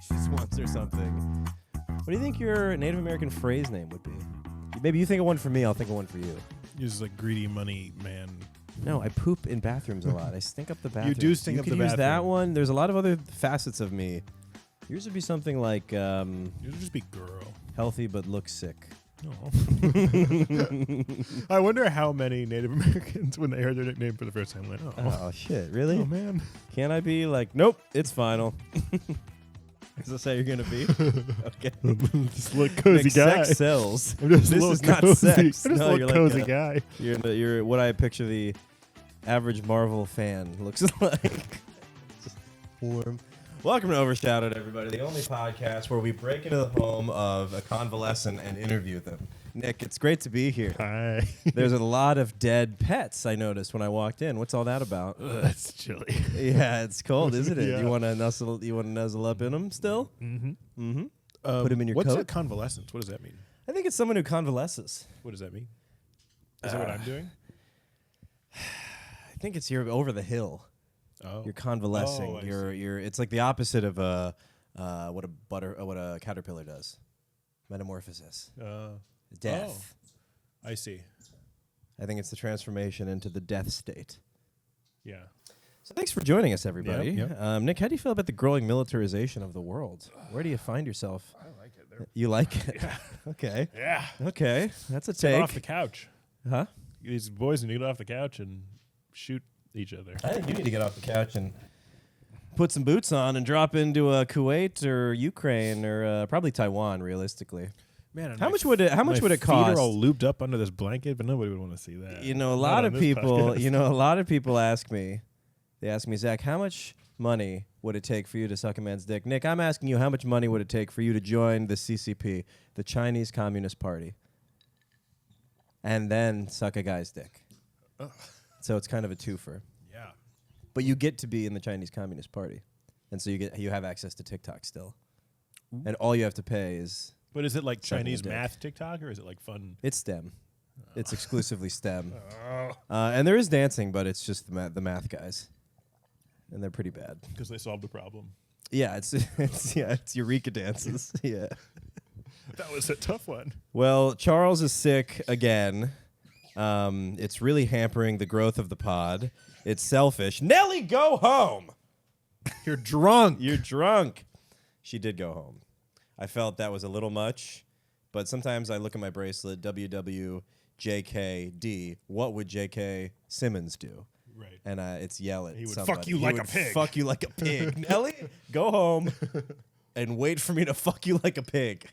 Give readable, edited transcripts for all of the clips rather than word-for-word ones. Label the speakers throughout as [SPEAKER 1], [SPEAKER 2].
[SPEAKER 1] Texas once or something. What do you think your Native American phrase name would be? Maybe you think of one for me, I'll think of one for you.
[SPEAKER 2] You're just like greedy money man.
[SPEAKER 1] No, I poop in bathrooms a lot. I stink up the bathroom.
[SPEAKER 2] You do stink up the
[SPEAKER 1] bathroom. You could use that
[SPEAKER 2] bathroom.
[SPEAKER 1] one. There's a lot of other facets of me. Yours would be something like
[SPEAKER 2] Yours would just be girl.
[SPEAKER 1] healthy but look sick.
[SPEAKER 2] Oh. I wonder how many Native Americans, when they heard their nickname for the first time, went,
[SPEAKER 1] Oh, shit. Really?
[SPEAKER 2] oh man.
[SPEAKER 1] Can't I be like, nope, it's final. Is this how you're going to be? Okay.
[SPEAKER 2] Just a little cozy guy.
[SPEAKER 1] Sex sells.
[SPEAKER 2] I'm just
[SPEAKER 1] This
[SPEAKER 2] a little
[SPEAKER 1] is not
[SPEAKER 2] cozy.
[SPEAKER 1] sex.
[SPEAKER 2] I'm just
[SPEAKER 1] No,
[SPEAKER 2] a
[SPEAKER 1] you're
[SPEAKER 2] little
[SPEAKER 1] like
[SPEAKER 2] cozy
[SPEAKER 1] a-
[SPEAKER 2] guy.
[SPEAKER 1] You're what I picture the average Marvel fan looks like. Just warm. Welcome to Overshadowed, everybody, the only podcast where we break into the home of a convalescent and interview them. Nick, it's great to be here.
[SPEAKER 2] Hi.
[SPEAKER 1] There's a lot of dead pets I noticed when I walked in. What's all that about?
[SPEAKER 2] That's chilly.
[SPEAKER 1] Yeah, it's cold, isn't it?
[SPEAKER 2] Yeah.
[SPEAKER 1] You want to nuzzle up in them still?
[SPEAKER 2] Mm-hmm.
[SPEAKER 1] Mm-hmm. Put 'em in your
[SPEAKER 2] what's
[SPEAKER 1] coat?
[SPEAKER 2] a convalescence? What does that mean?
[SPEAKER 1] I think it's someone who convalesces.
[SPEAKER 2] What does that mean? Is that what I'm doing?
[SPEAKER 1] I think it's you're over the hill.
[SPEAKER 2] Oh.
[SPEAKER 1] You're convalescing.
[SPEAKER 2] Oh, I
[SPEAKER 1] You're. It's like the opposite of what a caterpillar does. Metamorphosis. Death.
[SPEAKER 2] I see.
[SPEAKER 1] I think it's the transformation into the death state.
[SPEAKER 2] Yeah.
[SPEAKER 1] So thanks for joining us, everybody.
[SPEAKER 2] Yep.
[SPEAKER 1] Nick, how do you feel about the growing militarization of the world? Where do you find yourself?
[SPEAKER 2] I like it.
[SPEAKER 1] You like it?
[SPEAKER 2] Yeah.
[SPEAKER 1] Okay.
[SPEAKER 2] Yeah.
[SPEAKER 1] Okay. That's a
[SPEAKER 2] Get
[SPEAKER 1] take.
[SPEAKER 2] off the couch.
[SPEAKER 1] Huh?
[SPEAKER 2] These boys need to get off the couch and shoot each other.
[SPEAKER 1] I think you need to get off the couch and put some boots on and drop into Kuwait or Ukraine or probably Taiwan, realistically.
[SPEAKER 2] Man,
[SPEAKER 1] How much would it
[SPEAKER 2] my feet
[SPEAKER 1] cost?
[SPEAKER 2] are all looped up under this blanket, but nobody would want to see that.
[SPEAKER 1] You know, a
[SPEAKER 2] Not
[SPEAKER 1] lot
[SPEAKER 2] on
[SPEAKER 1] of
[SPEAKER 2] this
[SPEAKER 1] people.
[SPEAKER 2] podcast.
[SPEAKER 1] You know, a lot of people ask me. They ask me, Zach, how much money would it take for you to suck a man's dick? Nick, I'm asking you, how much money would it take for you to join the CCP, the Chinese Communist Party, and then suck a guy's dick?
[SPEAKER 2] Ugh.
[SPEAKER 1] So it's kind of a twofer.
[SPEAKER 2] Yeah.
[SPEAKER 1] But you get to be in the Chinese Communist Party, and so you have access to TikTok still, and all you have to pay is
[SPEAKER 2] But is it like
[SPEAKER 1] Sucking
[SPEAKER 2] Chinese
[SPEAKER 1] a dick.
[SPEAKER 2] math TikTok, or is it like fun?
[SPEAKER 1] it's STEM. It's exclusively STEM,
[SPEAKER 2] Oh.
[SPEAKER 1] and there is dancing, but it's just the math guys, and they're pretty bad.
[SPEAKER 2] Because they solved the problem.
[SPEAKER 1] Yeah, it's Eureka dances. Yeah.
[SPEAKER 2] That was a tough one.
[SPEAKER 1] Well, Charles is sick again. It's really hampering the growth of the pod. It's selfish. Nellie, go home.
[SPEAKER 2] You're drunk.
[SPEAKER 1] You're drunk. She did go home. I felt that was a little much, but sometimes I look at my bracelet, WWJKD. What would J.K. Simmons do?
[SPEAKER 2] Right.
[SPEAKER 1] And it's yell at
[SPEAKER 2] He would
[SPEAKER 1] somebody.
[SPEAKER 2] fuck you like a pig.
[SPEAKER 1] Fuck you like a pig. Nellie, go home and wait for me to fuck you like a pig.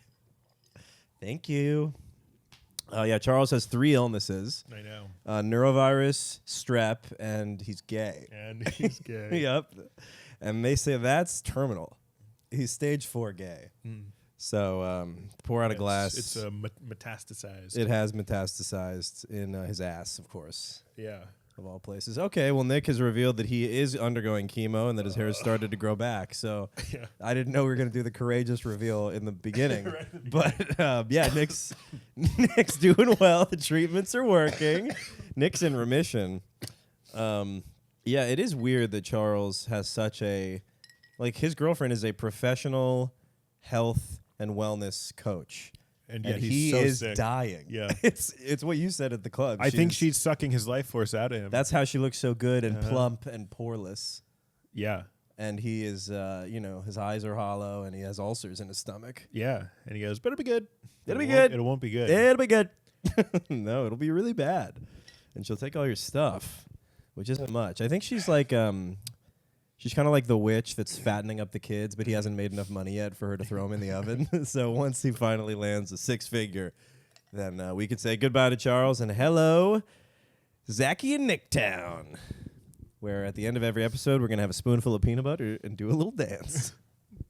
[SPEAKER 1] Thank you. Yeah, Charles has 3 illnesses.
[SPEAKER 2] I know.
[SPEAKER 1] Neurovirus, strep, and he's gay.
[SPEAKER 2] And he's gay.
[SPEAKER 1] Yep. And they say that's terminal. He's stage 4 gay. So pour out a glass.
[SPEAKER 2] It's metastasized.
[SPEAKER 1] It has metastasized in his ass, of course,
[SPEAKER 2] Yeah.
[SPEAKER 1] of all places. Okay, well, Nick has revealed that he is undergoing chemo and that his hair has started to grow back. So
[SPEAKER 2] Yeah.
[SPEAKER 1] I didn't know we were going to do the courageous reveal in the beginning.
[SPEAKER 2] Right at the
[SPEAKER 1] But yeah, Nick's doing well. The treatments are working. Nick's in remission. Yeah, it is weird that Charles has such a... Like, his girlfriend is a professional health and wellness coach.
[SPEAKER 2] And yet
[SPEAKER 1] And
[SPEAKER 2] he's
[SPEAKER 1] he
[SPEAKER 2] so
[SPEAKER 1] is
[SPEAKER 2] sick.
[SPEAKER 1] dying.
[SPEAKER 2] Yeah.
[SPEAKER 1] It's what you said at the club.
[SPEAKER 2] I think she's sucking his life force out of him.
[SPEAKER 1] That's how she looks so good and
[SPEAKER 2] Uh-huh.
[SPEAKER 1] plump and poreless.
[SPEAKER 2] yeah.
[SPEAKER 1] And he is, his eyes are hollow and he has ulcers in his stomach.
[SPEAKER 2] Yeah. And he goes, better be good.
[SPEAKER 1] It'll be
[SPEAKER 2] won't-
[SPEAKER 1] good.
[SPEAKER 2] It won't be good.
[SPEAKER 1] It'll be good. No, it'll be really bad. And she'll take all your stuff, which isn't much. I think she's like, she's kind of like the witch that's fattening up the kids, but he hasn't made enough money yet for her to throw him in the oven. So once he finally lands a 6-figure, then we can say goodbye to Charles and hello, Zachy and Nicktown, where at the end of every episode, we're going to have a spoonful of peanut butter and do a little dance.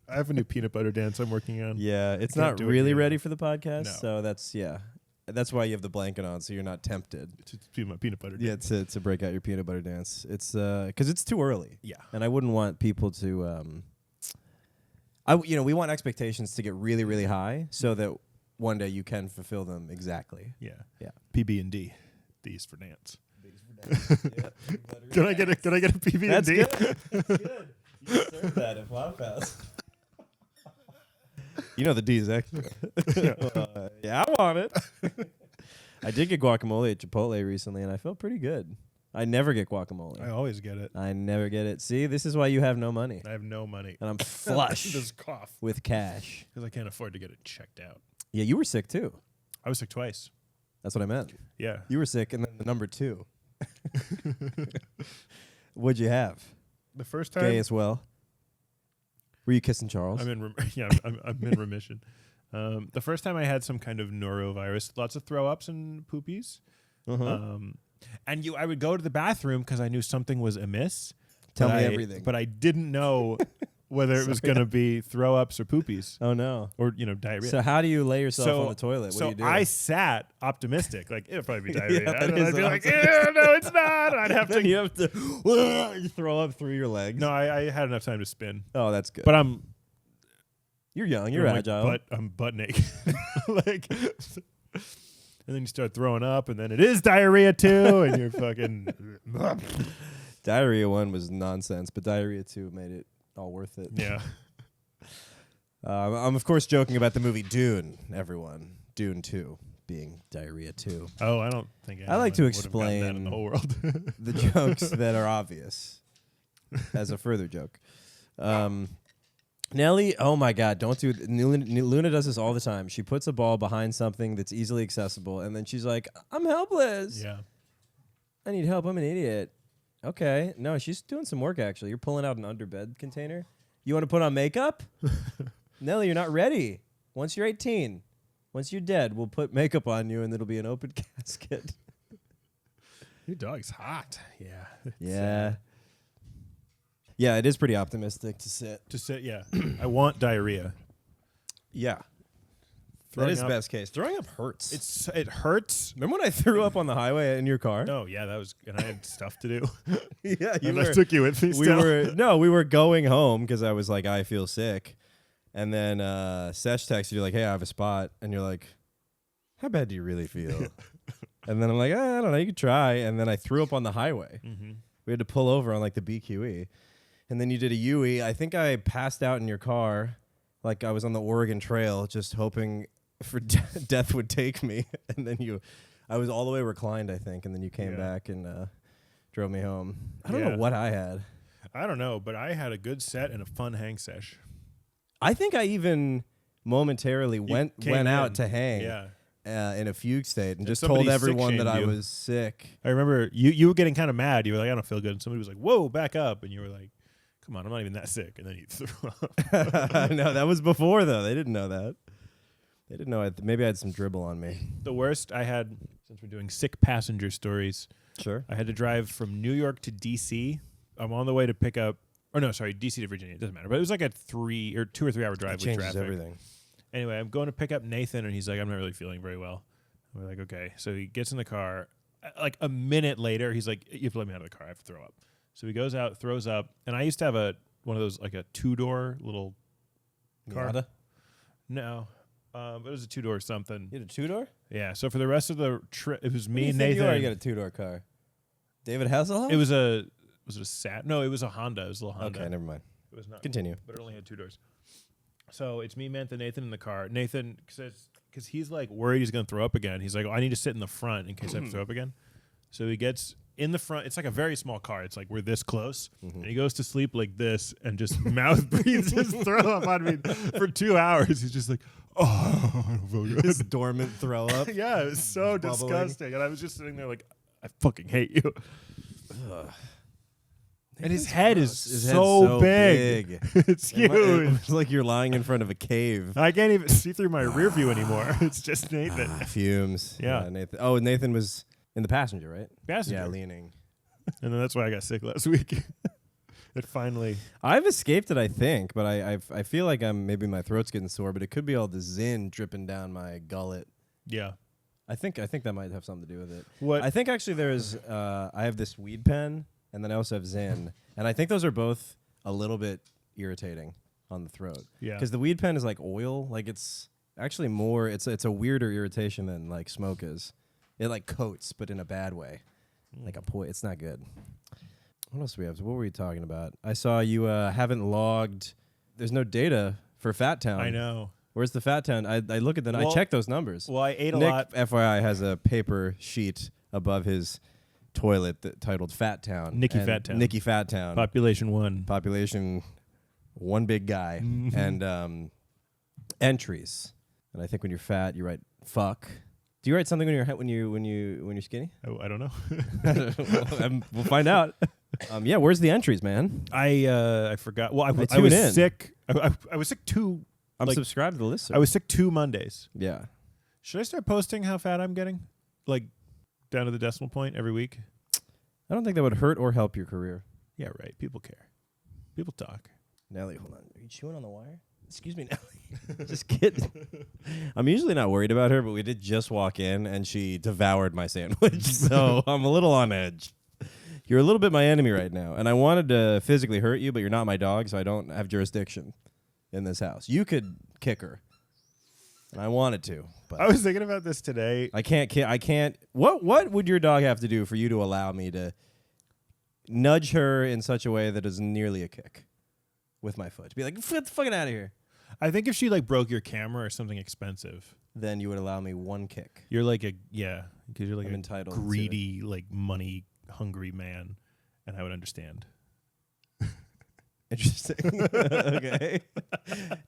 [SPEAKER 2] I have a new peanut butter dance I'm working on.
[SPEAKER 1] Yeah, it's
[SPEAKER 2] Can't
[SPEAKER 1] not
[SPEAKER 2] do it
[SPEAKER 1] really
[SPEAKER 2] here.
[SPEAKER 1] ready for the podcast,
[SPEAKER 2] No.
[SPEAKER 1] so that's why you have the blanket on, so you're not tempted.
[SPEAKER 2] To do my peanut butter
[SPEAKER 1] Yeah,
[SPEAKER 2] dance.
[SPEAKER 1] to break out your peanut butter dance. It's because it's too early.
[SPEAKER 2] Yeah.
[SPEAKER 1] And I wouldn't want people to. We want expectations to get really, really high, so that one day you can fulfill them exactly.
[SPEAKER 2] Yeah.
[SPEAKER 1] Yeah.
[SPEAKER 2] PB and D. D's for dance.
[SPEAKER 1] Yeah.
[SPEAKER 2] Can I get a PB and
[SPEAKER 1] That's
[SPEAKER 2] D?
[SPEAKER 1] good. That's good. You can serve that at Flophouse. You know the D's extra. Yeah, I want it. I did get guacamole at Chipotle recently, and I felt pretty good. I never get guacamole.
[SPEAKER 2] I always get it.
[SPEAKER 1] I never get it. See, this is why you have no money.
[SPEAKER 2] I have no money.
[SPEAKER 1] And I'm flush
[SPEAKER 2] Just cough.
[SPEAKER 1] with cash.
[SPEAKER 2] Because I can't afford to get it checked out.
[SPEAKER 1] Yeah, you were sick too.
[SPEAKER 2] I was sick twice.
[SPEAKER 1] That's what I meant.
[SPEAKER 2] Yeah.
[SPEAKER 1] You were sick, and then the number 2. What'd you have?
[SPEAKER 2] The first time.
[SPEAKER 1] Gay as well. Were you kissing Charles?
[SPEAKER 2] I'm in I'm in remission. The first time I had some kind of norovirus, lots of throw ups and poopies. And I would go to the bathroom because I knew something was amiss.
[SPEAKER 1] Tell me everything.
[SPEAKER 2] But I didn't know whether it was going to be throw ups or poopies.
[SPEAKER 1] Oh no.
[SPEAKER 2] Or diarrhea.
[SPEAKER 1] So how do you lay yourself on the toilet? What do you do?
[SPEAKER 2] I sat optimistic, like it'll probably be diarrhea.
[SPEAKER 1] Yeah,
[SPEAKER 2] and I'd be like, no, it's not. And I'd have to.
[SPEAKER 1] You have to you throw up through your legs.
[SPEAKER 2] No, I had enough time to spin.
[SPEAKER 1] Oh, that's good.
[SPEAKER 2] But
[SPEAKER 1] you're young. You're agile.
[SPEAKER 2] I'm butt naked. Like, and then you start throwing up, and then it is diarrhea too, and you're fucking.
[SPEAKER 1] Diarrhea 1 was nonsense, but diarrhea 2 made it all worth it.
[SPEAKER 2] Yeah.
[SPEAKER 1] I'm of course joking about the movie Dune. Everyone, Dune 2 being diarrhea 2.
[SPEAKER 2] Oh, I don't think
[SPEAKER 1] I like to
[SPEAKER 2] would have gotten that
[SPEAKER 1] explain
[SPEAKER 2] in the whole world.
[SPEAKER 1] the jokes that are obvious as a further joke. Nellie, oh my God, don't do Luna does this all the time. She puts a ball behind something that's easily accessible, and then she's like, I'm helpless.
[SPEAKER 2] Yeah.
[SPEAKER 1] I need help. I'm an idiot. Okay. No, she's doing some work, actually. You're pulling out an underbed container. You want to put on makeup? Nellie, you're not ready. Once you're 18, once you're dead, we'll put makeup on you, and it'll be an open casket.
[SPEAKER 2] Your dog's hot. Yeah.
[SPEAKER 1] Yeah. Yeah, it is pretty optimistic to sit.
[SPEAKER 2] Yeah. I want diarrhea.
[SPEAKER 1] Yeah.
[SPEAKER 2] Throwing
[SPEAKER 1] that is
[SPEAKER 2] up,
[SPEAKER 1] best case. Throwing up hurts.
[SPEAKER 2] It hurts.
[SPEAKER 1] Remember when I threw up on the highway in your car?
[SPEAKER 2] Oh yeah, and I had stuff to do.
[SPEAKER 1] Yeah,
[SPEAKER 2] I took you with me.
[SPEAKER 1] We were going home because I was like, I feel sick, and then Sesh texted you like, hey, I have a spot, and you're like, how bad do you really feel? And then I'm like, I don't know, you could try, and then I threw up on the highway. Mm-hmm. We had to pull over on like the BQE, and then you did a UE. I think I passed out in your car, like I was on the Oregon Trail, just hoping for death would take me, and then I was all the way reclined, I think, and then you came back and drove me home. I don't know what I had.
[SPEAKER 2] I don't know, but I had a good set and a fun hang sesh.
[SPEAKER 1] I think I even momentarily went out to hang in a fugue state and just told everyone that I was sick.
[SPEAKER 2] I remember you were getting kind of mad. You were like, I don't feel good. And somebody was like, whoa, back up. And you were like, come on, I'm not even that sick. And then you threw up.
[SPEAKER 1] No, that was before, though. They didn't know that. They didn't know. Maybe I had some dribble on me.
[SPEAKER 2] The worst I had, since we're doing sick passenger stories.
[SPEAKER 1] Sure.
[SPEAKER 2] I had to drive from New York to D.C. I'm on the way to pick up, D.C. to Virginia. It doesn't matter. But it was like a 2 or 3 hour drive with traffic.
[SPEAKER 1] Changes everything.
[SPEAKER 2] Anyway, I'm going to pick up Nathan, and he's like, I'm not really feeling very well. We're like, okay. So he gets in the car. Like a minute later, he's like, you have to let me out of the car. I have to throw up. So he goes out, throws up. And I used to have one of those, like a 2-door little car.
[SPEAKER 1] Miata?
[SPEAKER 2] No. It was a 2-door something.
[SPEAKER 1] You had a 2-door?
[SPEAKER 2] Yeah. So for the rest of the trip, it was me and
[SPEAKER 1] Nathan.
[SPEAKER 2] Nathan.
[SPEAKER 1] You already got a 2-door car. David Hasselhoff?
[SPEAKER 2] It was was it a Sat? No, it was a Honda. It was a little Honda.
[SPEAKER 1] Okay, never mind.
[SPEAKER 2] It was not.
[SPEAKER 1] Continue.
[SPEAKER 2] But it only had 2 doors. So it's me, Mentha, Nathan in the car. Nathan, because he's like worried he's going to throw up again. He's like, I need to sit in the front in case I have to throw up again. So he gets in the front. It's like a very small car. It's like we're this close. Mm-hmm. And he goes to sleep like this and just mouth breathes his throw up on me for 2 hours. He's just like, oh, I don't feel good.
[SPEAKER 1] This dormant throw up.
[SPEAKER 2] Yeah, it was so disgusting. And I was just sitting there like, I fucking hate you.
[SPEAKER 1] Ugh.
[SPEAKER 2] And his head is so big. It's huge.
[SPEAKER 1] It's like you're lying in front of a cave.
[SPEAKER 2] I can't even see through my rear view anymore. It's just Nathan.
[SPEAKER 1] Fumes.
[SPEAKER 2] Yeah.
[SPEAKER 1] Nathan. Oh, Nathan was in the passenger, right?
[SPEAKER 2] Passenger.
[SPEAKER 1] Yeah, leaning.
[SPEAKER 2] And then that's why I got sick last week. It finally.
[SPEAKER 1] I've escaped it, I think, but I feel like maybe my throat's getting sore, but it could be all the Zin dripping down my gullet.
[SPEAKER 2] Yeah.
[SPEAKER 1] I think that might have something to do with it.
[SPEAKER 2] What?
[SPEAKER 1] I think actually there's I have this weed pen. And then I also have Zin. And I think those are both a little bit irritating on the throat. Yeah. Because the weed pen is like oil. Like it's actually more, it's a weirder irritation than like smoke is. It like coats, but in a bad way. Like it's not good. What else do we have? What were we talking about? I saw you haven't logged. There's no data for Fat Town.
[SPEAKER 2] I know.
[SPEAKER 1] Where's the Fat Town? I look at them. I check those numbers.
[SPEAKER 2] Well, I ate a
[SPEAKER 1] Nick,
[SPEAKER 2] lot.
[SPEAKER 1] FYI, has a paper sheet above his toilet titled Fat Town.
[SPEAKER 2] Nicky Fat Town.
[SPEAKER 1] Nicky Fat Town.
[SPEAKER 2] Population 1.
[SPEAKER 1] Population, one big guy. And entries. And I think when you're fat, you write fuck. Do you write something when you're skinny?
[SPEAKER 2] I don't know.
[SPEAKER 1] We'll find out. Yeah, where's the entries, man?
[SPEAKER 2] I forgot. Well, I was sick. I was sick 2.
[SPEAKER 1] I'm subscribed to the list.
[SPEAKER 2] I was sick 2 Mondays.
[SPEAKER 1] Yeah.
[SPEAKER 2] Should I start posting how fat I'm getting? Like down to the decimal point every week?
[SPEAKER 1] I don't think that would hurt or help your career.
[SPEAKER 2] Yeah, right. People care. People talk.
[SPEAKER 1] Nellie, hold on. Are you chewing on the wire? Excuse me, Nellie. Just kidding. I'm usually not worried about her, but we did just walk in and she devoured my sandwich. So I'm a little on edge. You're a little bit my enemy right now. And I wanted to physically hurt you, but you're not my dog, so I don't have jurisdiction in this house. You could kick her. And I wanted to. But
[SPEAKER 2] I was thinking about this today.
[SPEAKER 1] I can't. What would your dog have to do for you to allow me to nudge her in such a way that is nearly a kick with my foot? To be like, get the fucking out of here.
[SPEAKER 2] I think if she like broke your camera or something expensive,
[SPEAKER 1] then you would allow me one kick.
[SPEAKER 2] you're like because you're like
[SPEAKER 1] I'm
[SPEAKER 2] a
[SPEAKER 1] entitled
[SPEAKER 2] greedy, like money hungry man, and I would understand.
[SPEAKER 1] Interesting. Okay.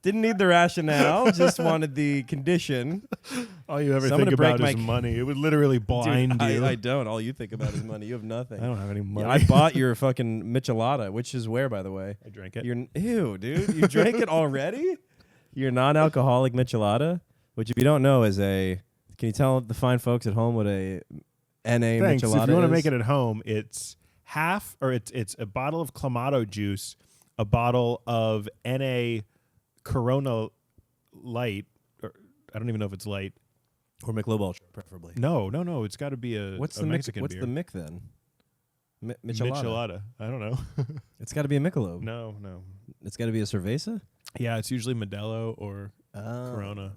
[SPEAKER 1] Didn't need the rationale. Just wanted the condition.
[SPEAKER 2] All you ever
[SPEAKER 1] So I'm
[SPEAKER 2] think
[SPEAKER 1] gonna
[SPEAKER 2] about
[SPEAKER 1] break
[SPEAKER 2] is money. It would literally blind
[SPEAKER 1] Dude,
[SPEAKER 2] you.
[SPEAKER 1] I don't. All you think about is money. You have nothing.
[SPEAKER 2] I don't have any money.
[SPEAKER 1] Yeah, I bought your fucking michelada, which is where, by the way?
[SPEAKER 2] I drank it.
[SPEAKER 1] Ew, dude. You drank it already? Your non-alcoholic michelada, which if you don't know is a... Can you tell the fine folks at home what a NA
[SPEAKER 2] Thanks.
[SPEAKER 1] michelada
[SPEAKER 2] If you want to
[SPEAKER 1] is?
[SPEAKER 2] make it at home, it's it's a bottle of Clamato juice, a bottle of NA Corona Light, or I don't even know if it's light.
[SPEAKER 1] Or Michelob Ultra, preferably.
[SPEAKER 2] No. It's got to be a
[SPEAKER 1] What's
[SPEAKER 2] a
[SPEAKER 1] the
[SPEAKER 2] Mexican
[SPEAKER 1] What's
[SPEAKER 2] beer.
[SPEAKER 1] the Mick then? Michelada.
[SPEAKER 2] Michelada. I don't know.
[SPEAKER 1] It's got to be a Michelob.
[SPEAKER 2] No.
[SPEAKER 1] It's got to be a Cerveza?
[SPEAKER 2] Yeah, it's usually Modelo or Corona.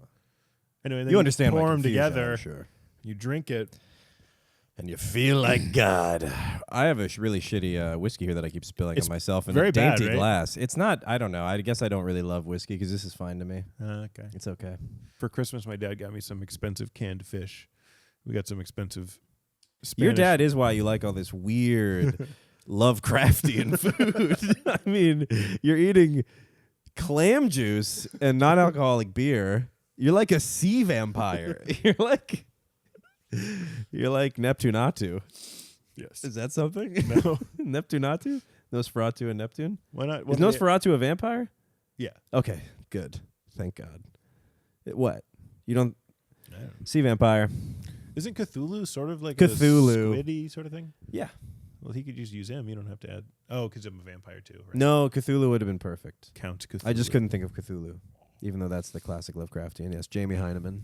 [SPEAKER 2] Anyway, then
[SPEAKER 1] You understand
[SPEAKER 2] pour
[SPEAKER 1] my
[SPEAKER 2] them
[SPEAKER 1] confusion,
[SPEAKER 2] together.
[SPEAKER 1] I'm sure.
[SPEAKER 2] You drink it.
[SPEAKER 1] And you feel like God. I have a really shitty whiskey here that I keep spilling
[SPEAKER 2] It's
[SPEAKER 1] on myself in
[SPEAKER 2] very
[SPEAKER 1] a dainty
[SPEAKER 2] bad, right?
[SPEAKER 1] glass. It's not, I don't know. I guess I don't really love whiskey because this is fine to me.
[SPEAKER 2] Okay.
[SPEAKER 1] It's okay.
[SPEAKER 2] For Christmas, my dad got me some expensive canned fish. We got some expensive Spanish.
[SPEAKER 1] Your dad is why you like all this weird Lovecraftian food. I mean, you're eating clam juice and non-alcoholic beer. You're like a sea vampire. You're like Neptunatu.
[SPEAKER 2] Yes.
[SPEAKER 1] Is that something?
[SPEAKER 2] No.
[SPEAKER 1] Neptunatu? Nosferatu and Neptune?
[SPEAKER 2] Why not?
[SPEAKER 1] Is Nosferatu a vampire?
[SPEAKER 2] Yeah.
[SPEAKER 1] Okay, good. Thank God. What? You don't...
[SPEAKER 2] I don't know.
[SPEAKER 1] Sea vampire.
[SPEAKER 2] Isn't Cthulhu sort of like
[SPEAKER 1] Cthulhu.
[SPEAKER 2] a squiddy sort of thing?
[SPEAKER 1] Yeah.
[SPEAKER 2] Well, he could just use him. You don't have to add... Oh, because I'm a vampire too, right?
[SPEAKER 1] No, Cthulhu would have been perfect.
[SPEAKER 2] Count Cthulhu.
[SPEAKER 1] I just couldn't think of Cthulhu, even though that's the classic Lovecraftian. Yes, Jamie Heineman.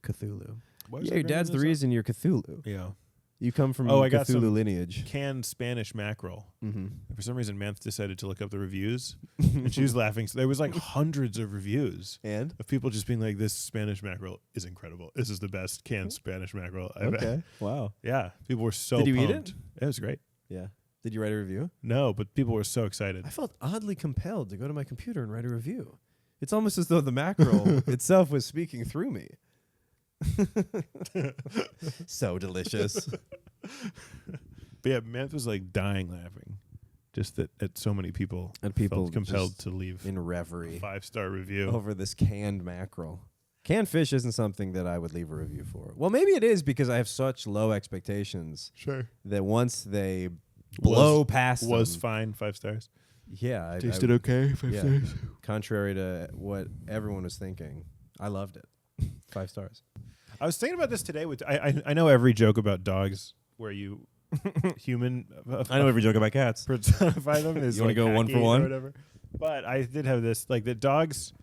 [SPEAKER 1] Cthulhu.
[SPEAKER 2] Why was
[SPEAKER 1] Yeah,
[SPEAKER 2] I
[SPEAKER 1] your
[SPEAKER 2] bringing
[SPEAKER 1] dad's the
[SPEAKER 2] this up?
[SPEAKER 1] reason you're Cthulhu.
[SPEAKER 2] Yeah.
[SPEAKER 1] You come from
[SPEAKER 2] Oh, I got
[SPEAKER 1] Cthulhu
[SPEAKER 2] some
[SPEAKER 1] lineage.
[SPEAKER 2] Canned Spanish mackerel.
[SPEAKER 1] Mm-hmm.
[SPEAKER 2] For some reason, Manthe decided to look up the reviews, and she was laughing. So there was like hundreds of reviews
[SPEAKER 1] And?
[SPEAKER 2] of people just being like, "This Spanish mackerel is incredible. This is the best canned Spanish mackerel I've
[SPEAKER 1] Okay. Wow.
[SPEAKER 2] Yeah, people were so
[SPEAKER 1] Did you eat
[SPEAKER 2] pumped. It was great.
[SPEAKER 1] Yeah. Did you write a review?
[SPEAKER 2] No, but people were so excited.
[SPEAKER 1] I felt oddly compelled to go to my computer and write a review. It's almost as though the mackerel itself was speaking through me. So delicious.
[SPEAKER 2] But yeah, Manthe was like dying laughing, just that so many people
[SPEAKER 1] And people
[SPEAKER 2] felt compelled
[SPEAKER 1] just
[SPEAKER 2] to leave
[SPEAKER 1] in
[SPEAKER 2] a
[SPEAKER 1] reverie
[SPEAKER 2] 5-star review.
[SPEAKER 1] over this canned mackerel. Canned fish isn't something that I would leave a review for. Well, maybe it is because I have such low expectations
[SPEAKER 2] Sure,
[SPEAKER 1] that once they blow past
[SPEAKER 2] was
[SPEAKER 1] them,
[SPEAKER 2] fine 5 stars.
[SPEAKER 1] yeah, I
[SPEAKER 2] Tasted okay 5
[SPEAKER 1] yeah.
[SPEAKER 2] stars.
[SPEAKER 1] contrary to what everyone was thinking, I loved it. 5 stars.
[SPEAKER 2] I was thinking about this today. With I know every joke about dogs where you human.
[SPEAKER 1] I know every joke about cats.
[SPEAKER 2] personify them is
[SPEAKER 1] You wanna
[SPEAKER 2] like
[SPEAKER 1] go one for
[SPEAKER 2] hacky
[SPEAKER 1] one?
[SPEAKER 2] or whatever. But I did have this like the dogs,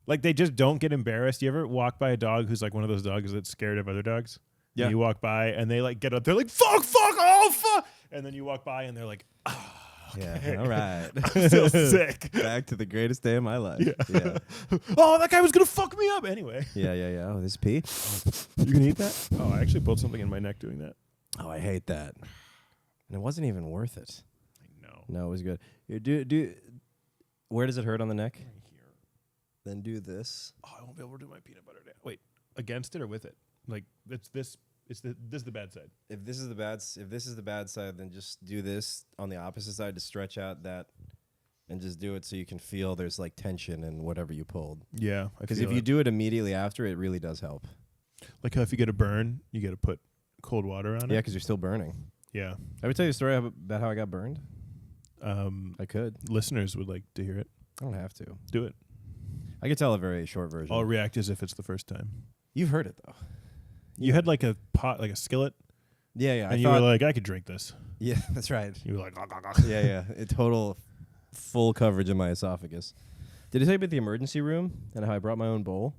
[SPEAKER 2] like they just don't get embarrassed. You ever walk by a dog who's like one of those dogs that's scared of other dogs?
[SPEAKER 1] Yeah.
[SPEAKER 2] And you walk by and they like get up. They're like fuck, oh fuck, and then you walk by and they're like,
[SPEAKER 1] Yeah, all right.
[SPEAKER 2] I'm still sick.
[SPEAKER 1] Back to the greatest day of my life.
[SPEAKER 2] Yeah. Oh, that guy was gonna fuck me up anyway.
[SPEAKER 1] Yeah. Oh, this pee?
[SPEAKER 2] You can eat that? Oh, I actually pulled something in my neck doing that.
[SPEAKER 1] Oh, I hate that. And it wasn't even worth it.
[SPEAKER 2] I know.
[SPEAKER 1] No, it was good. Where does it hurt on the neck?
[SPEAKER 2] Right here.
[SPEAKER 1] then do this.
[SPEAKER 2] Oh, I won't be able to do my peanut butter dance. Wait, against it or with it? Like this is the bad side.
[SPEAKER 1] If this is the bad side, then just do this on the opposite side to stretch out that, and just do it so you can feel there's like tension in whatever you pulled.
[SPEAKER 2] Yeah,
[SPEAKER 1] because if you do it immediately after, it really does help.
[SPEAKER 2] Like how if you get a burn, you got to put cold water on it.
[SPEAKER 1] Yeah, because you're still burning.
[SPEAKER 2] Yeah.
[SPEAKER 1] I would tell you a story about how I got burned. I could.
[SPEAKER 2] Listeners would like to hear it.
[SPEAKER 1] I don't have to.
[SPEAKER 2] Do it.
[SPEAKER 1] I could tell a very short version.
[SPEAKER 2] I'll react as if it's the first time.
[SPEAKER 1] You've heard it though.
[SPEAKER 2] You had like a pot, like a skillet.
[SPEAKER 1] Yeah.
[SPEAKER 2] And you were like, I could drink this.
[SPEAKER 1] Yeah, that's right.
[SPEAKER 2] You were like,
[SPEAKER 1] yeah. A total full coverage of my esophagus. Did I tell you about the emergency room and how I brought my own bowl?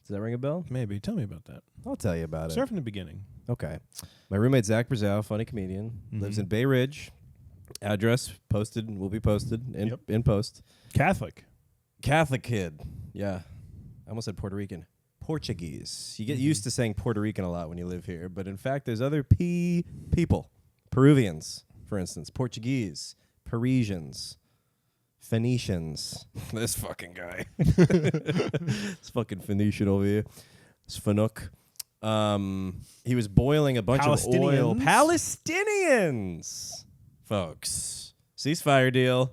[SPEAKER 1] Does that ring a bell?
[SPEAKER 2] Maybe. Tell me about that.
[SPEAKER 1] I'll tell you about
[SPEAKER 2] Start from the beginning.
[SPEAKER 1] Okay. My roommate, Zach Brazow, funny comedian, lives in Bay Ridge. Address posted, will be posted in post.
[SPEAKER 2] Catholic
[SPEAKER 1] kid. Yeah. I almost said Puerto Rican. Portuguese. You get used to saying Puerto Rican a lot when you live here, but in fact, there's other people. Peruvians, for instance. Portuguese. Parisians. Phoenicians. This fucking guy. This fucking Phoenician over here. It's Fanook. He was boiling a bunch of oil. Palestinians, folks. Ceasefire deal.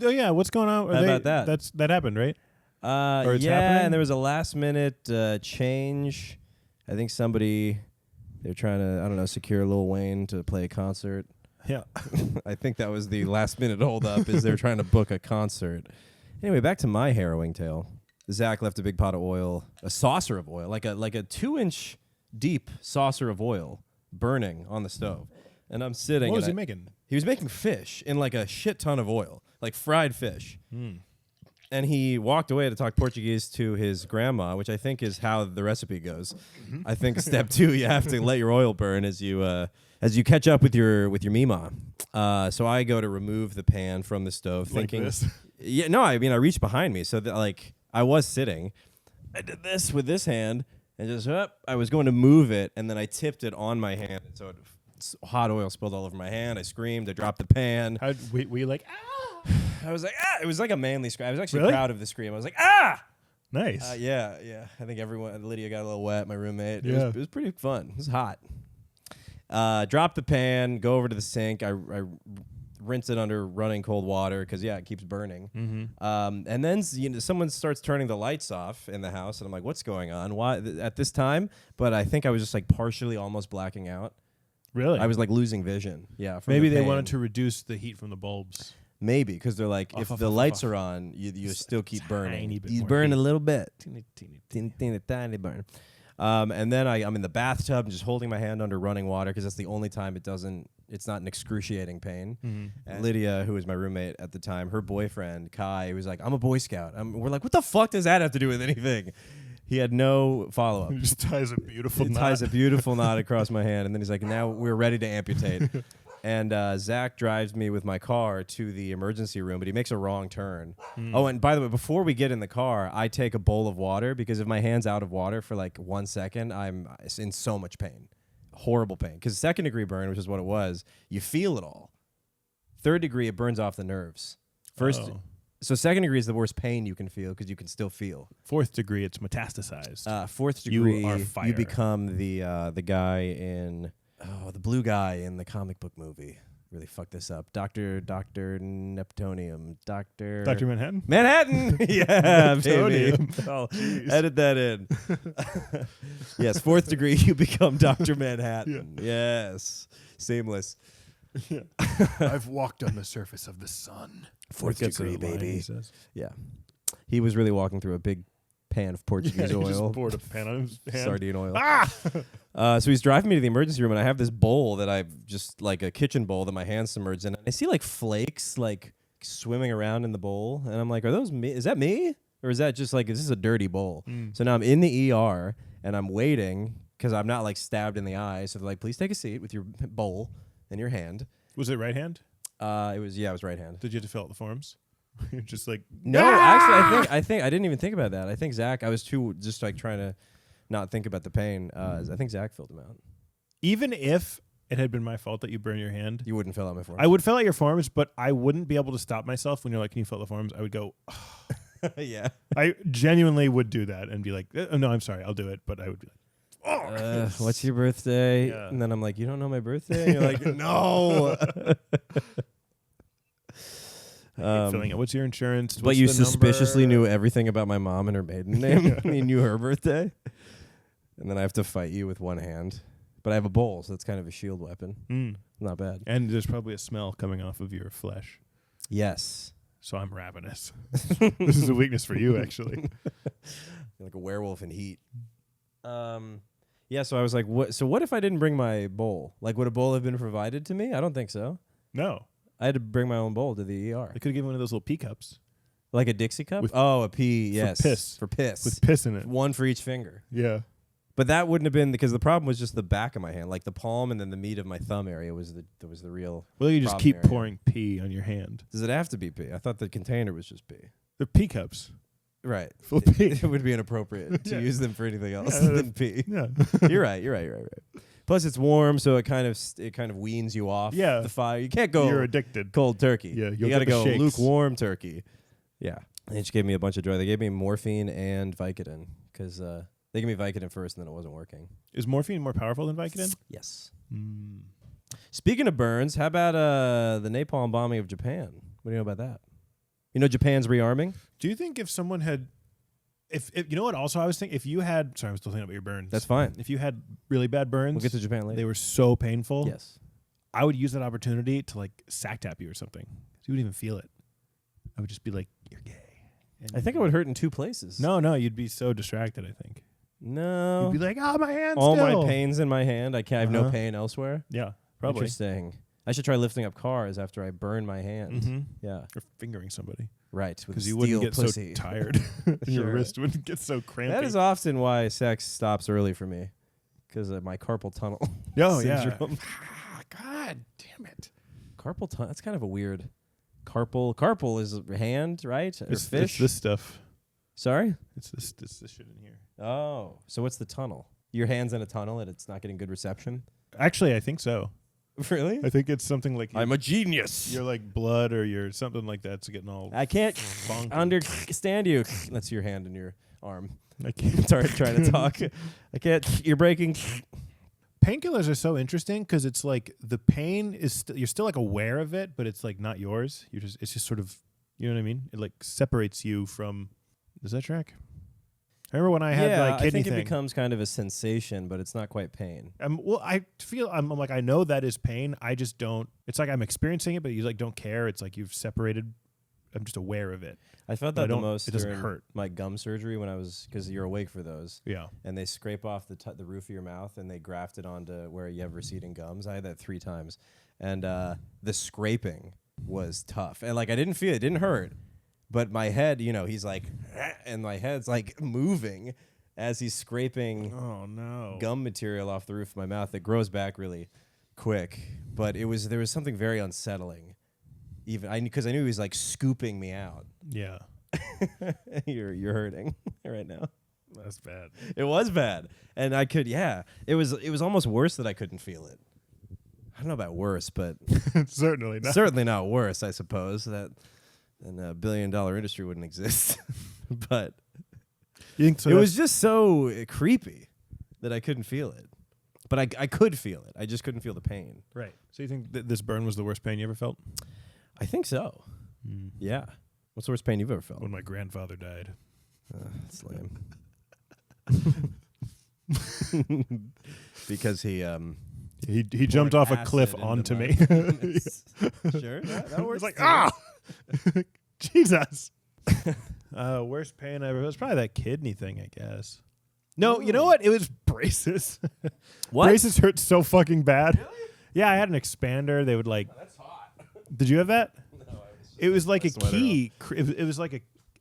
[SPEAKER 2] Oh yeah, what's going on?
[SPEAKER 1] How about that?
[SPEAKER 2] That happened, right?
[SPEAKER 1] Yeah,
[SPEAKER 2] happening?
[SPEAKER 1] and there was a last minute change. I think they're trying to, I don't know, secure Lil Wayne to play a concert.
[SPEAKER 2] Yeah.
[SPEAKER 1] I think that was the last minute hold up, is they're trying to book a concert. Anyway, back to my harrowing tale. Zach left a big pot of oil, a saucer of oil, like a 2-inch deep saucer of oil burning on the stove. And I'm sitting.
[SPEAKER 2] What was he making?
[SPEAKER 1] He was making fish in like a shit ton of oil, like fried fish. And he walked away to talk Portuguese to his grandma, which I think is how the recipe goes. I think step 2, you have to let your oil burn as you catch up with your mima. So I go to remove the pan from the stove, thinking,
[SPEAKER 2] this?
[SPEAKER 1] Yeah, no, I mean I reached behind me, so that like I was sitting. I did this with this hand, and just I was going to move it, and then I tipped it on my hand, and so hot oil spilled all over my hand. I screamed. I dropped the pan.
[SPEAKER 2] Were you like, ah?
[SPEAKER 1] I was like, ah! It was like a manly scream. I was actually
[SPEAKER 2] Really?
[SPEAKER 1] proud of the scream. I was like, ah!
[SPEAKER 2] Nice.
[SPEAKER 1] Yeah. I think Lydia got a little wet, my roommate.
[SPEAKER 2] Yeah.
[SPEAKER 1] It was pretty fun. It was hot. Drop the pan, go over to the sink. I rinse it under running cold water because, it keeps burning. And then someone starts turning the lights off in the house, and I'm like, what's going on? Why at this time? But I think I was just like partially almost blacking out.
[SPEAKER 2] Really?
[SPEAKER 1] I was like losing vision. Yeah.
[SPEAKER 2] Maybe they wanted to reduce the heat from the bulbs.
[SPEAKER 1] Maybe, because they're like, if the lights are on, you still keep burning. You burn a little bit. Tiny burn. And then I'm in the bathtub just holding my hand under running water because that's the only time it's not an excruciating pain. And Lydia, who was my roommate at the time, her boyfriend, Kai, was like, I'm a Boy Scout. We're like, what the fuck does that have to do with anything? He had no follow-up.
[SPEAKER 2] He just ties a beautiful knot.
[SPEAKER 1] Ties a beautiful knot across my hand. And then he's like, now we're ready to amputate. And Zach drives me with my car to the emergency room, but he makes a wrong turn. Oh, and by the way, before we get in the car, I take a bowl of water because if my hand's out of water for like 1 second, I'm in so much pain. Horrible pain. Because second-degree burn, which is what it was, you feel it all. Third degree, it burns off the nerves. So second degree is the worst pain you can feel because you can still feel.
[SPEAKER 2] Fourth degree, it's metastasized.
[SPEAKER 1] Fourth degree,
[SPEAKER 2] you are fire.
[SPEAKER 1] You become the guy in... Oh, the blue guy in the comic book movie. Really fucked this up. Dr. Neptunium. Dr.
[SPEAKER 2] Manhattan?
[SPEAKER 1] Manhattan! Yeah, baby. I'll edit that in. Yes, fourth degree, you become Dr. Manhattan. Yeah. Yes. Seamless.
[SPEAKER 2] Yeah. I've walked on the surface of the sun.
[SPEAKER 1] Fourth degree, baby. Yeah. He was really walking through a big pan of Portuguese oil.
[SPEAKER 2] He just poured a pan on his hand.
[SPEAKER 1] Sardine oil. So he's driving me to the emergency room, and I have this bowl that I've just like a kitchen bowl that my hands submerged in. I see like flakes like swimming around in the bowl, and I'm like, "Are those me? Is that me, or is that just like is this a dirty bowl?" So now I'm in the ER, and I'm waiting because I'm not like stabbed in the eye. So they're like, "Please take a seat with your bowl in your hand."
[SPEAKER 2] Was it right hand?
[SPEAKER 1] It was right hand.
[SPEAKER 2] Did you have to fill out the forms? You're just like
[SPEAKER 1] no. Actually, I think I didn't even think about that. I think Zach. I was too just like trying to not think about the pain. I think Zach filled them out.
[SPEAKER 2] Even if it had been my fault that you burned your hand,
[SPEAKER 1] you wouldn't fill out my forms.
[SPEAKER 2] I would fill out your forms, but I wouldn't be able to stop myself when you're like, "Can you fill out the forms?" I would go,
[SPEAKER 1] Yeah.
[SPEAKER 2] I genuinely would do that and be like, no, I'm sorry, I'll do it. But I would be like,
[SPEAKER 1] what's your birthday?
[SPEAKER 2] Yeah.
[SPEAKER 1] And then I'm like, you don't know my birthday? And you're like, no.
[SPEAKER 2] filling out. What's your insurance?
[SPEAKER 1] But
[SPEAKER 2] What's
[SPEAKER 1] you
[SPEAKER 2] the
[SPEAKER 1] suspiciously
[SPEAKER 2] number?
[SPEAKER 1] knew everything about my mom and her maiden name. You knew her birthday. And then I have to fight you with one hand. But I have a bowl, so that's kind of a shield weapon. Not bad.
[SPEAKER 2] And there's probably a smell coming off of your flesh.
[SPEAKER 1] Yes.
[SPEAKER 2] So I'm ravenous. This is a weakness for you, actually.
[SPEAKER 1] Like a werewolf in heat. Yeah, so I was like, what if I didn't bring my bowl? Like, would a bowl have been provided to me? I don't think so.
[SPEAKER 2] No.
[SPEAKER 1] I had to bring my own bowl to the ER.
[SPEAKER 2] I could have given one of those little pea cups.
[SPEAKER 1] Like a Dixie cup?
[SPEAKER 2] With
[SPEAKER 1] A pea, yes.
[SPEAKER 2] piss.
[SPEAKER 1] For piss.
[SPEAKER 2] With piss in it.
[SPEAKER 1] One for each finger.
[SPEAKER 2] Yeah.
[SPEAKER 1] But that wouldn't have been, because the problem was just the back of my hand. Like the palm and then the meat of my thumb area was the real
[SPEAKER 2] Well, you just
[SPEAKER 1] problem
[SPEAKER 2] keep
[SPEAKER 1] area.
[SPEAKER 2] pouring pee on your hand.
[SPEAKER 1] Does it have to be pea? I thought the container was just pea.
[SPEAKER 2] They're pea cups.
[SPEAKER 1] Right.
[SPEAKER 2] Full of pee.
[SPEAKER 1] It would be inappropriate to
[SPEAKER 2] Yeah.
[SPEAKER 1] use them for anything else
[SPEAKER 2] Yeah,
[SPEAKER 1] than pee.
[SPEAKER 2] Yeah.
[SPEAKER 1] You're right. Plus, it's warm, so it kind of weans you off
[SPEAKER 2] Yeah.
[SPEAKER 1] the fire. You can't go
[SPEAKER 2] You're addicted.
[SPEAKER 1] cold turkey.
[SPEAKER 2] Yeah,
[SPEAKER 1] you
[SPEAKER 2] you'll
[SPEAKER 1] got to
[SPEAKER 2] get the
[SPEAKER 1] go
[SPEAKER 2] shakes.
[SPEAKER 1] lukewarm turkey. Yeah. They just gave me a bunch of joy. They gave me morphine and Vicodin because they gave me Vicodin first, and then it wasn't working.
[SPEAKER 2] Is morphine more powerful than Vicodin?
[SPEAKER 1] Yes. Speaking of burns, how about the napalm bombing of Japan? What do you know about that? You know Japan's rearming?
[SPEAKER 2] Do you think if someone had, if you know what? Also, I was thinking if you had. Sorry, I'm still thinking about your burns.
[SPEAKER 1] That's fine.
[SPEAKER 2] If you had really bad burns,
[SPEAKER 1] We'll get to Japan later.
[SPEAKER 2] they were so painful.
[SPEAKER 1] Yes.
[SPEAKER 2] I would use that opportunity to like sack tap you or something. You wouldn't even feel it. I would just be like, "You're gay." And
[SPEAKER 1] I think it would hurt in two places.
[SPEAKER 2] No, you'd be so distracted. I think
[SPEAKER 1] No.
[SPEAKER 2] you'd be like, "Oh, my hand."
[SPEAKER 1] All
[SPEAKER 2] still.
[SPEAKER 1] my pain's in my hand. I have no pain elsewhere.
[SPEAKER 2] Yeah, probably.
[SPEAKER 1] Interesting. I should try lifting up cars after I burn my hand.
[SPEAKER 2] Mm-hmm.
[SPEAKER 1] Yeah.
[SPEAKER 2] Or fingering somebody
[SPEAKER 1] Right. With
[SPEAKER 2] because
[SPEAKER 1] a
[SPEAKER 2] you wouldn't
[SPEAKER 1] steel
[SPEAKER 2] get
[SPEAKER 1] pussy.
[SPEAKER 2] so tired. Your
[SPEAKER 1] Sure.
[SPEAKER 2] wrist wouldn't get so crampy.
[SPEAKER 1] That is often why sex stops early for me, because of my carpal tunnel
[SPEAKER 2] Oh yeah.
[SPEAKER 1] syndrome.
[SPEAKER 2] God damn it.
[SPEAKER 1] Carpal tunnel. That's kind of a weird. Carpal is hand, right? Or
[SPEAKER 2] It's
[SPEAKER 1] fish.
[SPEAKER 2] this stuff.
[SPEAKER 1] Sorry.
[SPEAKER 2] It's this shit in here.
[SPEAKER 1] Oh, so what's the tunnel? Your hand's in a tunnel and it's not getting good reception.
[SPEAKER 2] Actually, I think so.
[SPEAKER 1] Really?
[SPEAKER 2] I think it's something like
[SPEAKER 1] I'm a genius.
[SPEAKER 2] your like blood or your something like that's getting all.
[SPEAKER 1] I can't
[SPEAKER 2] funky.
[SPEAKER 1] understand you. That's your hand and your arm.
[SPEAKER 2] I can't.
[SPEAKER 1] Sorry, trying to talk. I can't. You're breaking.
[SPEAKER 2] Painkillers are so interesting because it's like the pain is you're still like aware of it, but it's like not yours. It's just sort of, you know what I mean? It like separates you from. Does that track? I remember when I had like kidney
[SPEAKER 1] I think
[SPEAKER 2] thing.
[SPEAKER 1] it becomes kind of a sensation, but it's not quite pain.
[SPEAKER 2] Well, I feel I'm like I know that is pain. I just don't. It's like I'm experiencing it, but you like don't care. It's like you've separated. I'm just aware of it.
[SPEAKER 1] I felt
[SPEAKER 2] But I
[SPEAKER 1] that the
[SPEAKER 2] don't-
[SPEAKER 1] most
[SPEAKER 2] it doesn't
[SPEAKER 1] during
[SPEAKER 2] hurt.
[SPEAKER 1] my gum surgery when I was, because you're awake for those,
[SPEAKER 2] Yeah.
[SPEAKER 1] and they scrape off the roof of your mouth and they graft it onto where you have receding gums. I had that 3 times, and the scraping was tough. And like I didn't feel it, didn't hurt, but my head, he's like, and my head's like moving as he's scraping
[SPEAKER 2] Oh no.
[SPEAKER 1] gum material off the roof of my mouth. It grows back really quick, but there was something very unsettling. Even because I knew he was like scooping me out.
[SPEAKER 2] Yeah.
[SPEAKER 1] You're hurting right now.
[SPEAKER 2] That's bad.
[SPEAKER 1] It was bad, and I could It was almost worse that I couldn't feel it. I don't know about worse, but
[SPEAKER 2] Certainly not.
[SPEAKER 1] certainly not worse. I suppose that then a $1 billion industry wouldn't exist. But
[SPEAKER 2] You think so?
[SPEAKER 1] it was just so creepy that I couldn't feel it. But I could feel it. I just couldn't feel the pain.
[SPEAKER 2] right. So you think that this burn was the worst pain you ever felt?
[SPEAKER 1] I think so. Yeah. What's the worst pain you've ever felt?
[SPEAKER 2] When my grandfather died.
[SPEAKER 1] That's lame. Because he
[SPEAKER 2] He jumped off a
[SPEAKER 1] acid
[SPEAKER 2] cliff
[SPEAKER 1] into
[SPEAKER 2] onto
[SPEAKER 1] my
[SPEAKER 2] me.
[SPEAKER 1] penis. Sure, that
[SPEAKER 2] It
[SPEAKER 1] works.
[SPEAKER 2] was like,
[SPEAKER 1] too.
[SPEAKER 2] ah! Jesus. Worst pain I ever. It was probably that kidney thing, I guess. No, you know what? It was braces.
[SPEAKER 1] What?
[SPEAKER 2] Braces hurt so fucking bad. Really? Yeah, I had an expander. They would like.
[SPEAKER 1] That's hot.
[SPEAKER 2] Did you have that?
[SPEAKER 1] No,
[SPEAKER 2] It was like a
[SPEAKER 1] sweater
[SPEAKER 2] key. It was like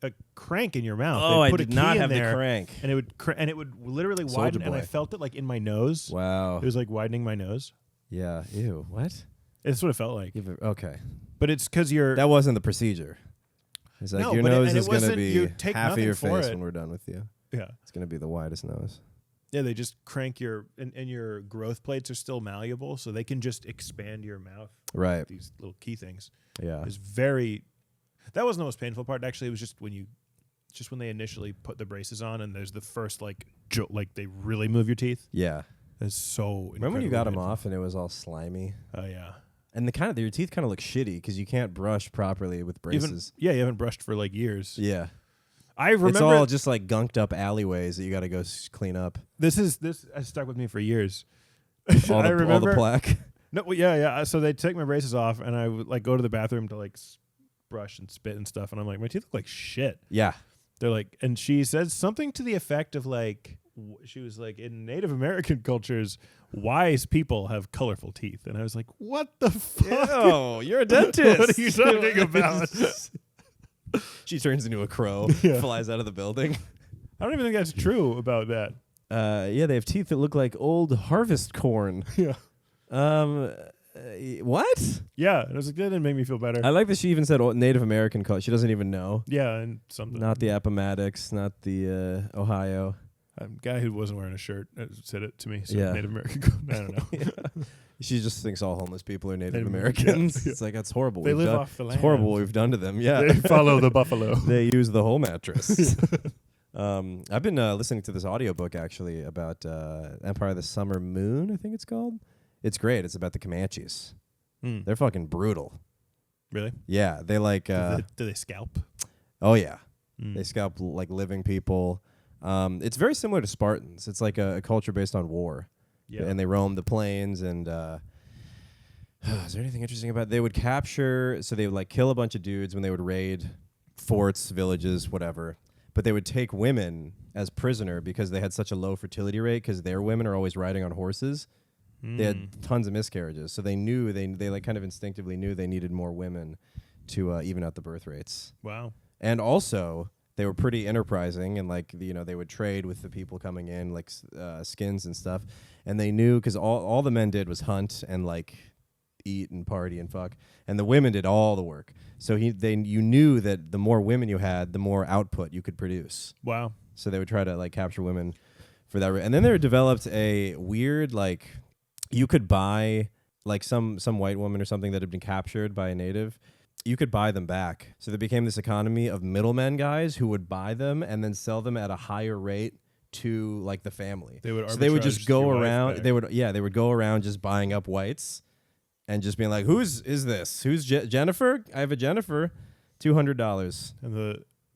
[SPEAKER 2] a crank in your mouth.
[SPEAKER 1] Oh,
[SPEAKER 2] They'd
[SPEAKER 1] I
[SPEAKER 2] put a
[SPEAKER 1] did not
[SPEAKER 2] key in
[SPEAKER 1] have the
[SPEAKER 2] there,
[SPEAKER 1] crank.
[SPEAKER 2] and it would literally
[SPEAKER 1] Soldier
[SPEAKER 2] widen, and I
[SPEAKER 1] boy.
[SPEAKER 2] felt it like in my nose.
[SPEAKER 1] Wow.
[SPEAKER 2] It was like widening my nose.
[SPEAKER 1] Yeah. Ew. What?
[SPEAKER 2] It's what it felt like.
[SPEAKER 1] Okay.
[SPEAKER 2] But it's because you're.
[SPEAKER 1] That wasn't the procedure. It's like
[SPEAKER 2] No,
[SPEAKER 1] your
[SPEAKER 2] but
[SPEAKER 1] nose
[SPEAKER 2] and it
[SPEAKER 1] is going to
[SPEAKER 2] wasn't- you
[SPEAKER 1] be
[SPEAKER 2] take
[SPEAKER 1] half of
[SPEAKER 2] nothing
[SPEAKER 1] your
[SPEAKER 2] for
[SPEAKER 1] face
[SPEAKER 2] it.
[SPEAKER 1] when we're done with you.
[SPEAKER 2] Yeah.
[SPEAKER 1] It's going to be the widest nose.
[SPEAKER 2] Yeah, they just crank your and your growth plates are still malleable, so they can just expand your mouth.
[SPEAKER 1] Right.
[SPEAKER 2] These little key things.
[SPEAKER 1] Yeah.
[SPEAKER 2] It was very. That wasn't the most painful part. Actually, it was just when you just when they initially put the braces on, and there's the first like they really move your teeth.
[SPEAKER 1] Yeah.
[SPEAKER 2] That's so.
[SPEAKER 1] Remember when you got them off and it was all slimy?
[SPEAKER 2] Oh yeah.
[SPEAKER 1] And your teeth kind of look shitty because you can't brush properly with braces.
[SPEAKER 2] You haven't brushed for like years.
[SPEAKER 1] Yeah.
[SPEAKER 2] I remember
[SPEAKER 1] it's all just like gunked up alleyways that you got to go clean up.
[SPEAKER 2] This has stuck with me for years.
[SPEAKER 1] all the plaque.
[SPEAKER 2] No, well, yeah. So they take my braces off, and I would like go to the bathroom to like brush and spit and stuff, and I'm like, my teeth look like shit.
[SPEAKER 1] Yeah.
[SPEAKER 2] They're like, and she says something to the effect of like, she was like, in Native American cultures, wise people have colorful teeth, and I was like, what the fuck?
[SPEAKER 1] Oh, you're a dentist.
[SPEAKER 2] What are you talking about?
[SPEAKER 1] She turns into a crow, flies out of the building.
[SPEAKER 2] I don't even think that's true about that.
[SPEAKER 1] Yeah, they have teeth that look like old harvest corn.
[SPEAKER 2] Yeah.
[SPEAKER 1] What?
[SPEAKER 2] Yeah, and I was like, that didn't make me feel better.
[SPEAKER 1] I like that she even said Native American culture. She doesn't even know.
[SPEAKER 2] Yeah, and something.
[SPEAKER 1] Not the Appomattox, not the Ohio.
[SPEAKER 2] Guy who wasn't wearing a shirt said it to me. So
[SPEAKER 1] Yeah.
[SPEAKER 2] Native American. I don't know.
[SPEAKER 1] Yeah. She just thinks all homeless people are Native Americans.
[SPEAKER 2] Yeah.
[SPEAKER 1] It's like, that's horrible.
[SPEAKER 2] They live off the land.
[SPEAKER 1] It's horrible what we've done to them. Yeah.
[SPEAKER 2] They follow the buffalo.
[SPEAKER 1] They use the whole mattress. I've been listening to this audiobook actually about Empire of the Summer Moon, I think it's called. It's great. It's about the Comanches. They're fucking brutal.
[SPEAKER 2] Really?
[SPEAKER 1] Yeah. They like...
[SPEAKER 2] do they scalp?
[SPEAKER 1] Oh, yeah. They scalp like living people. It's very similar to Spartans. It's like a culture based on war.
[SPEAKER 2] Yeah.
[SPEAKER 1] And they roam the plains and... is there anything interesting about it? They would capture... So they would like kill a bunch of dudes when they would raid forts, villages, whatever. But they would take women as prisoner because they had such a low fertility rate because their women are always riding on horses. They had tons of miscarriages. So they knew, they like kind of instinctively knew they needed more women to even out the birth rates.
[SPEAKER 2] Wow.
[SPEAKER 1] And also, they were pretty enterprising and like, they would trade with the people coming in, like skins and stuff. And they knew, because all the men did was hunt and like eat and party and fuck. And the women did all the work. So you knew that the more women you had, the more output you could produce.
[SPEAKER 2] Wow.
[SPEAKER 1] So they would try to like capture women for that. And then there developed a weird, like, you could buy like some white woman or something that had been captured by a native. You could buy them back. So there became this economy of middlemen guys who would buy them and then sell them at a higher rate to like the family.
[SPEAKER 2] They would
[SPEAKER 1] just go around. They would go around just buying up whites and just being like, "Who's this? Who's Jennifer? I have a Jennifer, $200."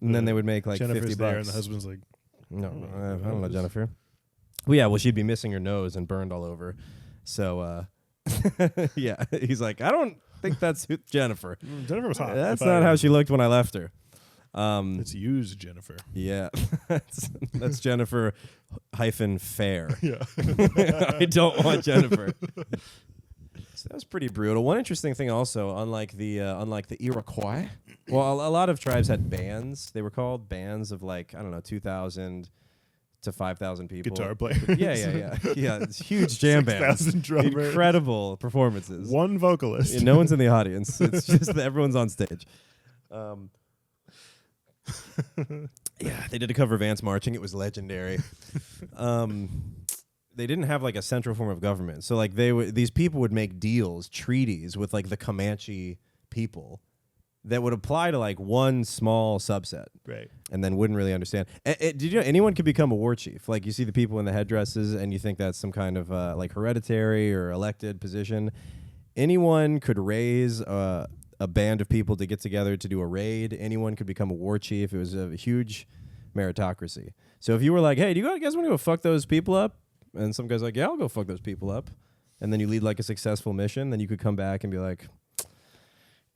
[SPEAKER 1] And then they would make like
[SPEAKER 2] Jennifer's
[SPEAKER 1] $50.
[SPEAKER 2] There and the husband's like,
[SPEAKER 1] "No, I don't know Jennifer." Well, yeah, she'd be missing her nose and burned all over. So, yeah, he's like, "I don't think that's Jennifer.
[SPEAKER 2] Jennifer was hot.
[SPEAKER 1] That's not how she looked when I left her."
[SPEAKER 2] Let's use Jennifer.
[SPEAKER 1] Yeah, that's Jennifer -fair.
[SPEAKER 2] Yeah.
[SPEAKER 1] I don't want Jennifer. So that was pretty brutal. One interesting thing also, unlike the Iroquois, well, a lot of tribes had bands. They were called bands of like, I don't know, 2,000 to 5,000 people.
[SPEAKER 2] Guitar players.
[SPEAKER 1] Yeah. It's huge jam bands.
[SPEAKER 2] 6,000 drummers.
[SPEAKER 1] Incredible performances.
[SPEAKER 2] One vocalist.
[SPEAKER 1] Yeah, no one's in the audience. It's just that everyone's on stage. Yeah, they did a cover of Ants Marching. It was legendary. They didn't have like a central form of government. So like these people would make deals, treaties with like the Comanche people that would apply to like one small subset.
[SPEAKER 2] Right.
[SPEAKER 1] And then wouldn't really understand. Did you know anyone could become a war chief? Like you see the people in the headdresses and you think that's some kind of like hereditary or elected position. Anyone could raise a band of people to get together to do a raid. Anyone could become a war chief. It was a huge meritocracy. So if you were like, "Hey, do you guys want to go fuck those people up?" And some guy's like, "Yeah, I'll go fuck those people up." And then you lead like a successful mission. Then you could come back and be like,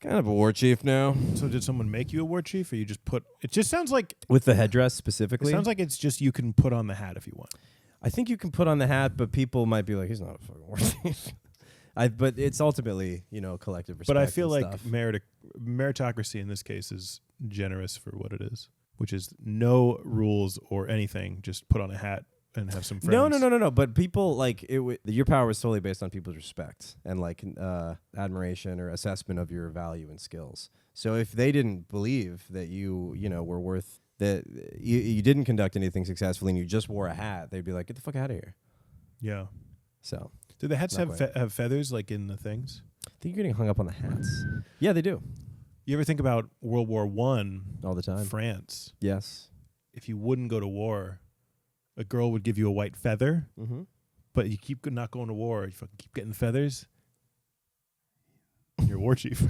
[SPEAKER 1] "Kind of a war chief now."
[SPEAKER 2] So did someone make you a war chief, or you just put? It just sounds like
[SPEAKER 1] with the headdress specifically.
[SPEAKER 2] It sounds like it's just you can put on the hat if you want.
[SPEAKER 1] I think you can put on the hat, but people might be like, "He's not a fucking war chief." But it's ultimately, collective respect.
[SPEAKER 2] But I feel like
[SPEAKER 1] stuff.
[SPEAKER 2] meritocracy in this case is generous for what it is, which is no rules or anything. Just put on a hat and have some friends.
[SPEAKER 1] No. But people like your power is solely based on people's respect and like admiration or assessment of your value and skills. So if they didn't believe that you were worth that you didn't conduct anything successfully and you just wore a hat, they'd be like, "Get the fuck out of here."
[SPEAKER 2] Yeah.
[SPEAKER 1] So
[SPEAKER 2] do the hats have feathers like in the things?
[SPEAKER 1] I think you're getting hung up on the hats. Yeah, they do.
[SPEAKER 2] You ever think about World War I?
[SPEAKER 1] All the time.
[SPEAKER 2] France.
[SPEAKER 1] Yes.
[SPEAKER 2] if you wouldn't go to war, a girl would give you a white feather, but you keep not going to war, you fucking keep getting feathers, you're war chief.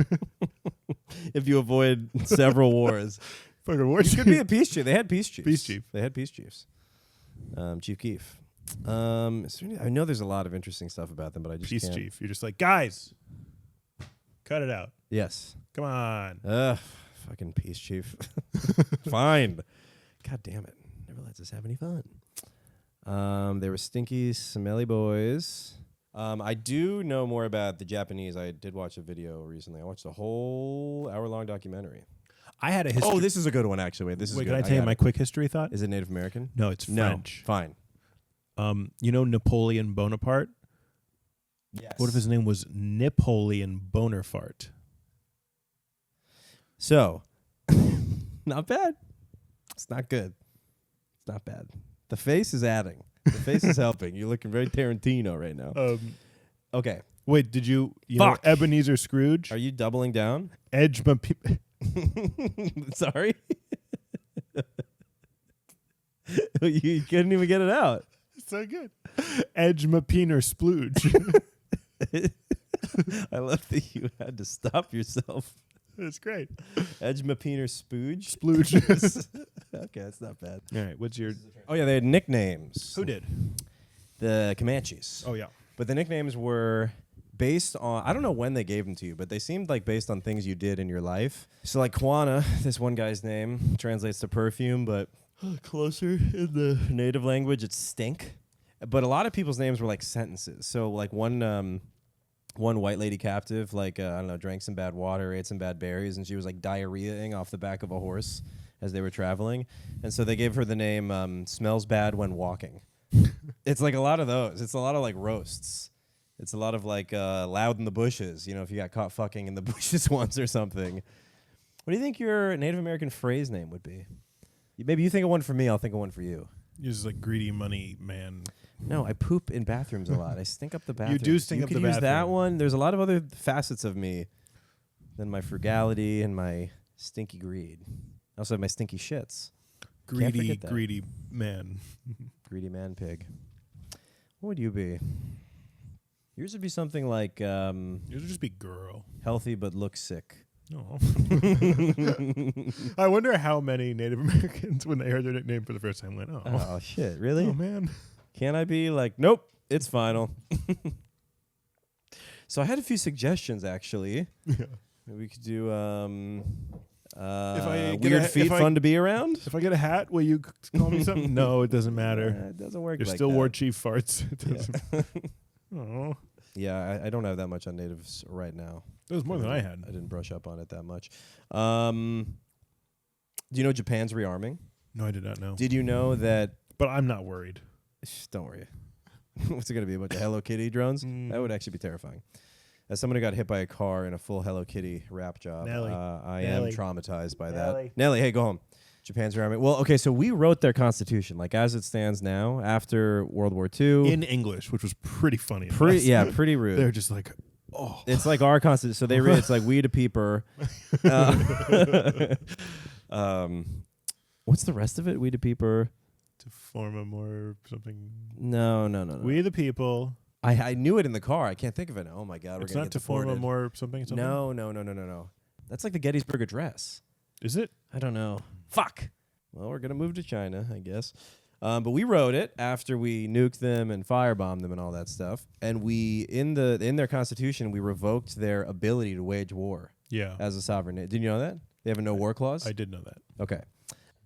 [SPEAKER 1] If you avoid several wars.
[SPEAKER 2] Fucking war chief.
[SPEAKER 1] You could be a peace chief. They had peace chiefs.
[SPEAKER 2] Peace chief.
[SPEAKER 1] They had peace chiefs. Chief Keef. I know there's a lot of interesting stuff about them, but I just
[SPEAKER 2] Peace
[SPEAKER 1] can't.
[SPEAKER 2] chief. You're just like, guys, cut it out.
[SPEAKER 1] Yes.
[SPEAKER 2] Come on.
[SPEAKER 1] Fucking peace chief. Fine. God damn it. Never lets us have any fun. They were stinky, smelly boys. I do know more about the Japanese. I did watch a video recently. I watched a whole hour-long documentary.
[SPEAKER 2] I had a history.
[SPEAKER 1] Oh, this is a good one, actually. Wait, this is good.
[SPEAKER 2] Can I tell you my quick history thought?
[SPEAKER 1] Is it Native American?
[SPEAKER 2] No, it's French.
[SPEAKER 1] Fine.
[SPEAKER 2] You know Napoleon Bonaparte?
[SPEAKER 1] Yes.
[SPEAKER 2] What if his name was Napoleon Bonaparte?
[SPEAKER 1] So, not bad. It's not good. It's not bad. The face is adding. The face is helping. You're looking very Tarantino right now. Okay.
[SPEAKER 2] Wait, did you know Ebenezer Scrooge?
[SPEAKER 1] Are you doubling down? Sorry? You couldn't even get it out.
[SPEAKER 2] So good. Edge Mapeener Splooge.
[SPEAKER 1] I love that you had to stop yourself.
[SPEAKER 2] That's great.
[SPEAKER 1] Edge Mapeener Spooge?
[SPEAKER 2] Splooge.
[SPEAKER 1] Okay, that's not bad.
[SPEAKER 2] All right, what's your...
[SPEAKER 1] Oh, yeah, they had nicknames.
[SPEAKER 2] Who did?
[SPEAKER 1] The Comanches.
[SPEAKER 2] Oh, yeah.
[SPEAKER 1] But the nicknames were based on, I don't know when they gave them to you, but they seemed like based on things you did in your life. So like Kwana, this one guy's name, translates to perfume, but closer in the native language, it's stink. But a lot of people's names were like sentences. So like one white lady captive, like, I don't know, drank some bad water, ate some bad berries, and she was like diarrheaing off the back of a horse as they were traveling. And so they gave her the name Smells Bad When Walking. It's like a lot of those. It's a lot of like roasts. It's a lot of like loud in the bushes, you know, if you got caught fucking in the bushes once or something. What do you think your Native American phrase name would be? Maybe you think of one for me, I'll think of one for you.
[SPEAKER 2] You're just like greedy money man.
[SPEAKER 1] No, I poop in bathrooms a lot. I stink up the bathroom.
[SPEAKER 2] You do stink up the bathroom.
[SPEAKER 1] You could use that one. There's a lot of other facets of me than my frugality and my stinky greed. I also have my stinky shits.
[SPEAKER 2] Greedy man.
[SPEAKER 1] Greedy man pig. What would you be? Yours would be something like...
[SPEAKER 2] Yours would just be girl.
[SPEAKER 1] Healthy but looks sick.
[SPEAKER 2] Oh. I wonder how many Native Americans, when they heard their nickname for the first time, went,
[SPEAKER 1] oh shit, really?
[SPEAKER 2] Oh, man.
[SPEAKER 1] Can I be like, nope, it's final. So I had a few suggestions, actually.
[SPEAKER 2] Yeah.
[SPEAKER 1] Maybe we could do
[SPEAKER 2] weird
[SPEAKER 1] feet fun to be around.
[SPEAKER 2] If I get a hat, will you call me something? No, it doesn't matter.
[SPEAKER 1] It doesn't work
[SPEAKER 2] You're
[SPEAKER 1] like
[SPEAKER 2] still
[SPEAKER 1] that.
[SPEAKER 2] war chief farts. It doesn't. Oh.
[SPEAKER 1] Yeah, I don't have that much on natives right now.
[SPEAKER 2] That was more than I had.
[SPEAKER 1] I didn't brush up on it that much. Do you know Japan's rearming?
[SPEAKER 2] No, I did not know.
[SPEAKER 1] Did you know that...
[SPEAKER 2] But I'm not worried.
[SPEAKER 1] Don't worry. What's it going to be, a bunch of Hello Kitty drones? That would actually be terrifying. As someone who got hit by a car in a full Hello Kitty wrap job,
[SPEAKER 2] Nellie.
[SPEAKER 1] I
[SPEAKER 2] Nellie.
[SPEAKER 1] am traumatized by
[SPEAKER 2] Nellie.
[SPEAKER 1] that. Nellie, hey, go home. Japan's rearming. Well, okay, so we wrote their constitution, like as it stands now, after World War II.
[SPEAKER 2] In English, which was pretty funny.
[SPEAKER 1] Yeah, pretty rude.
[SPEAKER 2] They're just like, oh.
[SPEAKER 1] It's like our constitution. So they read, it's like we to peeper. What's the rest of it? We to peeper.
[SPEAKER 2] To form a more something.
[SPEAKER 1] No.
[SPEAKER 2] We the people.
[SPEAKER 1] I knew it in the car. I can't think of it now. Oh my God,
[SPEAKER 2] It's
[SPEAKER 1] we're gonna
[SPEAKER 2] not
[SPEAKER 1] get
[SPEAKER 2] to form a
[SPEAKER 1] deported.
[SPEAKER 2] more something.
[SPEAKER 1] No. That's like the Gettysburg Address.
[SPEAKER 2] Is it?
[SPEAKER 1] I don't know. Fuck. Well, we're gonna move to China, I guess. But we wrote it after we nuked them and firebombed them and all that stuff. And we in their constitution we revoked their ability to wage war.
[SPEAKER 2] Yeah.
[SPEAKER 1] As a sovereign. Did you know that? They have a no war clause?
[SPEAKER 2] I did know that.
[SPEAKER 1] Okay.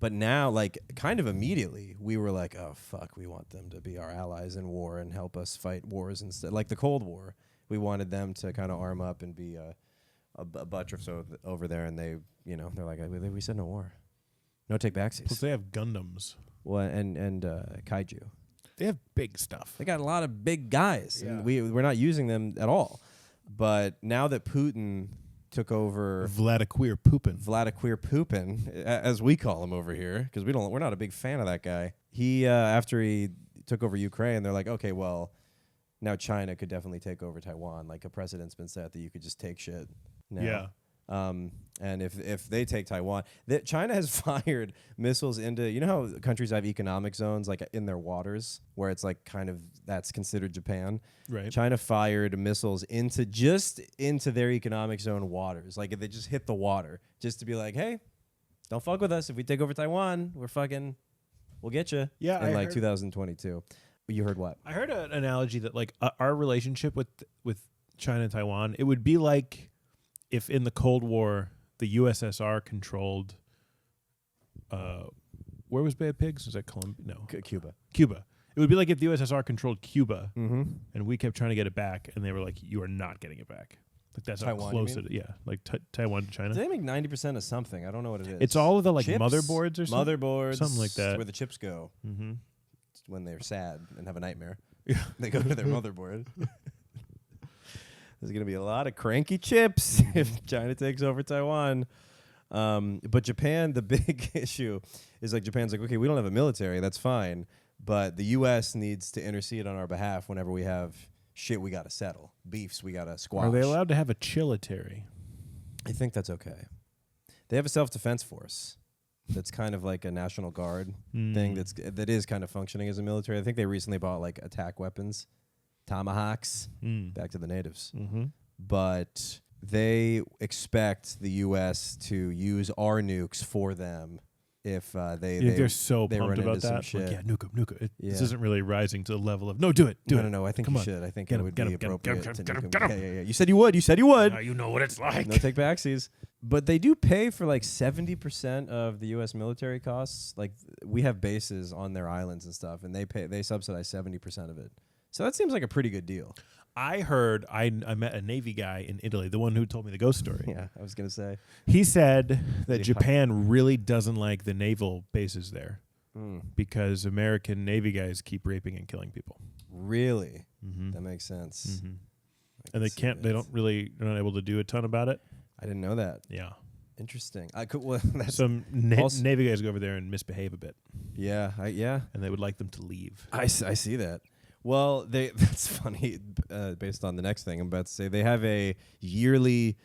[SPEAKER 1] But now, like, kind of immediately, we were like, oh, fuck, we want them to be our allies in war and help us fight wars instead. Like the Cold War, we wanted them to kind of arm up and be a buttress over there. And they, you know, they're like, we said no war. No take backsies.
[SPEAKER 2] Plus they have Gundams.
[SPEAKER 1] Well, and kaiju.
[SPEAKER 2] They have big stuff.
[SPEAKER 1] They got a lot of big guys.
[SPEAKER 2] Yeah.
[SPEAKER 1] And we're not using them at all. But now that Putin took over
[SPEAKER 2] Vladimir
[SPEAKER 1] Putin, as we call him over here, because we're not a big fan of that guy. He after he took over Ukraine, they're like, okay, well, now China could definitely take over Taiwan. Like a precedent's been set that you could just take shit. Now.
[SPEAKER 2] Yeah.
[SPEAKER 1] And if they take Taiwan, China has fired missiles into, you know how countries have economic zones like in their waters where it's like kind of that's considered Japan.
[SPEAKER 2] Right.
[SPEAKER 1] China fired missiles into their economic zone waters. Like if they just hit the water just to be like, hey, don't fuck with us. If we take over Taiwan, we'll get you.
[SPEAKER 2] Yeah,
[SPEAKER 1] in like 2022. You heard what?
[SPEAKER 2] I heard an analogy that like our relationship with China and Taiwan, it would be like if in the Cold War the USSR controlled, where was Bay of Pigs? Was that Colombia? No,
[SPEAKER 1] Cuba.
[SPEAKER 2] Cuba. It would be like if the USSR controlled Cuba,
[SPEAKER 1] and
[SPEAKER 2] we kept trying to get it back, and they were like, "You are not getting it back." Like that's
[SPEAKER 1] Taiwan,
[SPEAKER 2] how close it. Yeah, like Taiwan to China.
[SPEAKER 1] Do they make 90% of something? I don't know what it is.
[SPEAKER 2] It's all of the like
[SPEAKER 1] chips?
[SPEAKER 2] motherboards or something.
[SPEAKER 1] Motherboards,
[SPEAKER 2] something like that.
[SPEAKER 1] Where the chips go when they're sad and have a nightmare.
[SPEAKER 2] Yeah.
[SPEAKER 1] They go to their motherboard. There's going to be a lot of cranky chips if China takes over Taiwan. But Japan, the big issue is like Japan's like, okay, we don't have a military. That's fine. But the U.S. needs to intercede on our behalf whenever we have shit we got to settle. Beefs we got to squash.
[SPEAKER 2] Are they allowed to have a chilitary?
[SPEAKER 1] I think that's okay. They have a self-defense force that's kind of like a National Guard thing that is kind of functioning as a military. I think they recently bought like attack weapons. Tomahawks, back to the natives. But they expect the U.S. to use our nukes for them if
[SPEAKER 2] they're so
[SPEAKER 1] they
[SPEAKER 2] pumped
[SPEAKER 1] run
[SPEAKER 2] about
[SPEAKER 1] into some
[SPEAKER 2] that.
[SPEAKER 1] shit.
[SPEAKER 2] Like, yeah, nuke 'em.
[SPEAKER 1] Yeah.
[SPEAKER 2] This isn't really rising to the level of, no, do it.
[SPEAKER 1] No, I think
[SPEAKER 2] Come
[SPEAKER 1] you
[SPEAKER 2] on.
[SPEAKER 1] should. I think
[SPEAKER 2] Get
[SPEAKER 1] it
[SPEAKER 2] 'em,
[SPEAKER 1] would
[SPEAKER 2] get 'em,
[SPEAKER 1] be
[SPEAKER 2] get 'em,
[SPEAKER 1] appropriate
[SPEAKER 2] get 'em,
[SPEAKER 1] to
[SPEAKER 2] get 'em,
[SPEAKER 1] nuke
[SPEAKER 2] get
[SPEAKER 1] 'em.
[SPEAKER 2] 'em.
[SPEAKER 1] Yeah. You said you would.
[SPEAKER 2] Now you know what it's like.
[SPEAKER 1] No take backsies. But they do pay for like 70% of the U.S. military costs. Like we have bases on their islands and stuff, and they subsidize 70% of it. So that seems like a pretty good deal.
[SPEAKER 2] I heard, I met a Navy guy in Italy, the one who told me the ghost story.
[SPEAKER 1] Yeah, I was going to say.
[SPEAKER 2] He said that
[SPEAKER 1] Yeah.
[SPEAKER 2] Japan really doesn't like the naval bases there because American Navy guys keep raping and killing people.
[SPEAKER 1] Really? That makes sense.
[SPEAKER 2] And they're not able to do a ton about it.
[SPEAKER 1] I didn't know that.
[SPEAKER 2] Yeah.
[SPEAKER 1] Interesting. I could. Well, that's
[SPEAKER 2] Some Navy guys go over there and misbehave a bit.
[SPEAKER 1] yeah. And
[SPEAKER 2] And they would like them to leave.
[SPEAKER 1] I see that. Well, that's funny. Based on the next thing I'm about to say, they have a yearly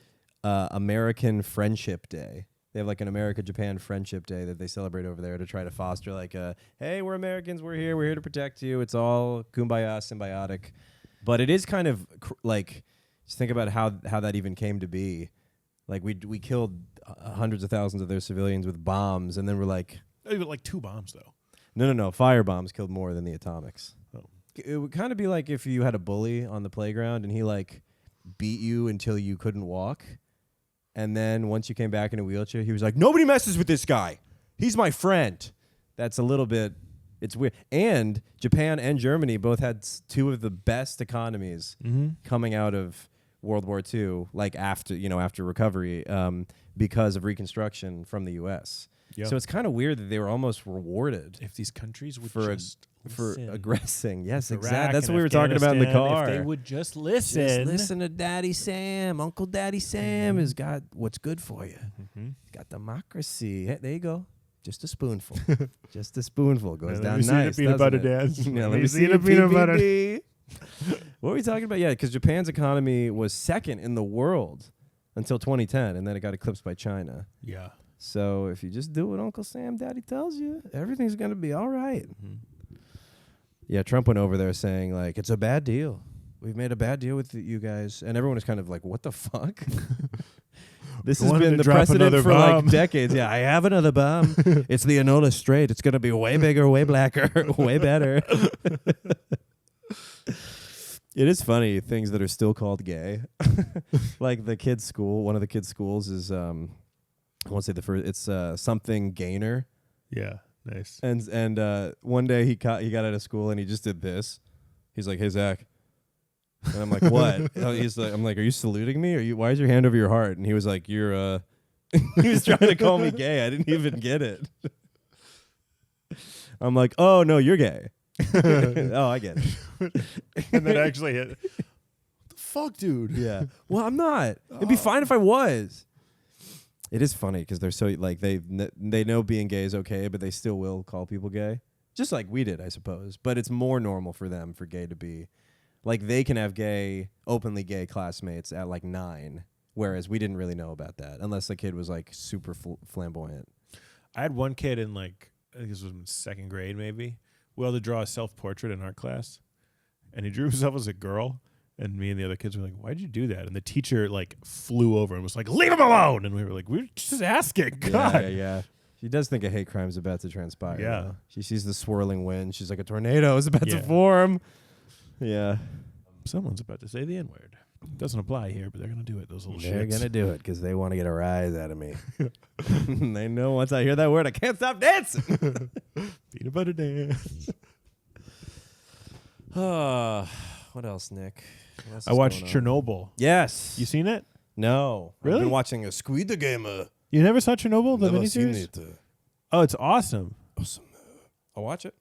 [SPEAKER 1] American Friendship Day. They have like an America-Japan Friendship Day that they celebrate over there to try to foster like hey, we're Americans, we're here to protect you. It's all kumbaya, symbiotic. But it is kind of like, just think about how that even came to be. Like we killed hundreds of thousands of their civilians with bombs, and then we're like,
[SPEAKER 2] like 2 bombs though.
[SPEAKER 1] No, fire bombs killed more than the atomics.
[SPEAKER 2] Oh.
[SPEAKER 1] It would kind of be like if you had a bully on the playground and he like beat you until you couldn't walk. And then once you came back in a wheelchair, he was like, nobody messes with this guy. He's my friend. That's a little bit, it's weird. And Japan and Germany both had 2 of the best economies coming out of World War II, like after recovery, because of Reconstruction from the U.S.
[SPEAKER 2] Yep.
[SPEAKER 1] So it's kind of weird that they were almost rewarded
[SPEAKER 2] If these countries would
[SPEAKER 1] for
[SPEAKER 2] listen.
[SPEAKER 1] aggressing. Yes,
[SPEAKER 2] Iraq
[SPEAKER 1] exactly. That's
[SPEAKER 2] and
[SPEAKER 1] what we were talking about in the
[SPEAKER 2] Afghanistan,
[SPEAKER 1] car.
[SPEAKER 2] If they would just listen.
[SPEAKER 1] Just listen to Daddy Sam. Uncle Daddy Sam has got what's good for you. He's got democracy. Hey, there you go. Just a spoonful. Just a spoonful. Goes down nice.
[SPEAKER 2] Peanut butter
[SPEAKER 1] doesn't it?
[SPEAKER 2] dance.
[SPEAKER 1] Yeah, let me see the peanut butter. What were we talking about? Yeah, because Japan's economy was second in the world until 2010, and then it got eclipsed by China.
[SPEAKER 2] Yeah.
[SPEAKER 1] So if you just do what Uncle Sam Daddy tells you, everything's going to be all right. Yeah, Trump went over there saying, like, it's a bad deal. We've made a bad deal with you guys. And everyone was kind of like, what the fuck? This has been the precedent for like decades. Yeah, I have another bomb. It's the Enola Strait. It's going to be way bigger, way blacker, way better. It is funny, things that are still called gay. Like the kids' school, one of the kids' schools is, I won't say the first, it's something Gainer.
[SPEAKER 2] Yeah. Nice.
[SPEAKER 1] And one day he got out of school and he just did this. He's like, "Hey Zach," and I'm like, "What?" He's like, "I'm like, are you saluting me? Why is your hand over your heart?" And he was like, "You're." He was trying to call me gay. I didn't even get it. I'm like, "Oh no, you're gay." Oh, I get it.
[SPEAKER 2] And then actually hit. What the fuck, dude?
[SPEAKER 1] Yeah. Well, I'm not. It'd be fine if I was. It is funny because they're so like they know being gay is okay, but they still will call people gay, just like we did, I suppose. But it's more normal for gay to be like they can have openly gay classmates at like 9, Whereas we didn't really know about that unless the kid was like super flamboyant.
[SPEAKER 2] I had one kid in like, I think this was in 2nd grade maybe. We had to draw a self-portrait in art class. And he drew himself as a girl. And me and the other kids were like, why'd you do that? And the teacher like flew over and was like, leave him alone. And we were like, we're just asking. God.
[SPEAKER 1] Yeah. She does think a hate crime's about to transpire.
[SPEAKER 2] Yeah.
[SPEAKER 1] Though. She sees the swirling wind. She's like, a tornado is about to form. Yeah.
[SPEAKER 2] Someone's about to say the N-word. Doesn't apply here, but they're going to do it, those little shits.
[SPEAKER 1] They're going to do it because they want to get a rise out of me. They know once I hear that word, I can't stop dancing.
[SPEAKER 2] Peanut butter dance.
[SPEAKER 1] What else, Nick? What else
[SPEAKER 2] I watched Chernobyl.
[SPEAKER 1] Yes.
[SPEAKER 2] You seen it?
[SPEAKER 1] No.
[SPEAKER 2] Really?
[SPEAKER 1] I've been watching a Squid the Gamer.
[SPEAKER 2] You never saw Chernobyl, the
[SPEAKER 1] Never seen
[SPEAKER 2] miniseries?
[SPEAKER 1] it.
[SPEAKER 2] Oh, it's awesome.
[SPEAKER 1] Awesome. I'll watch it.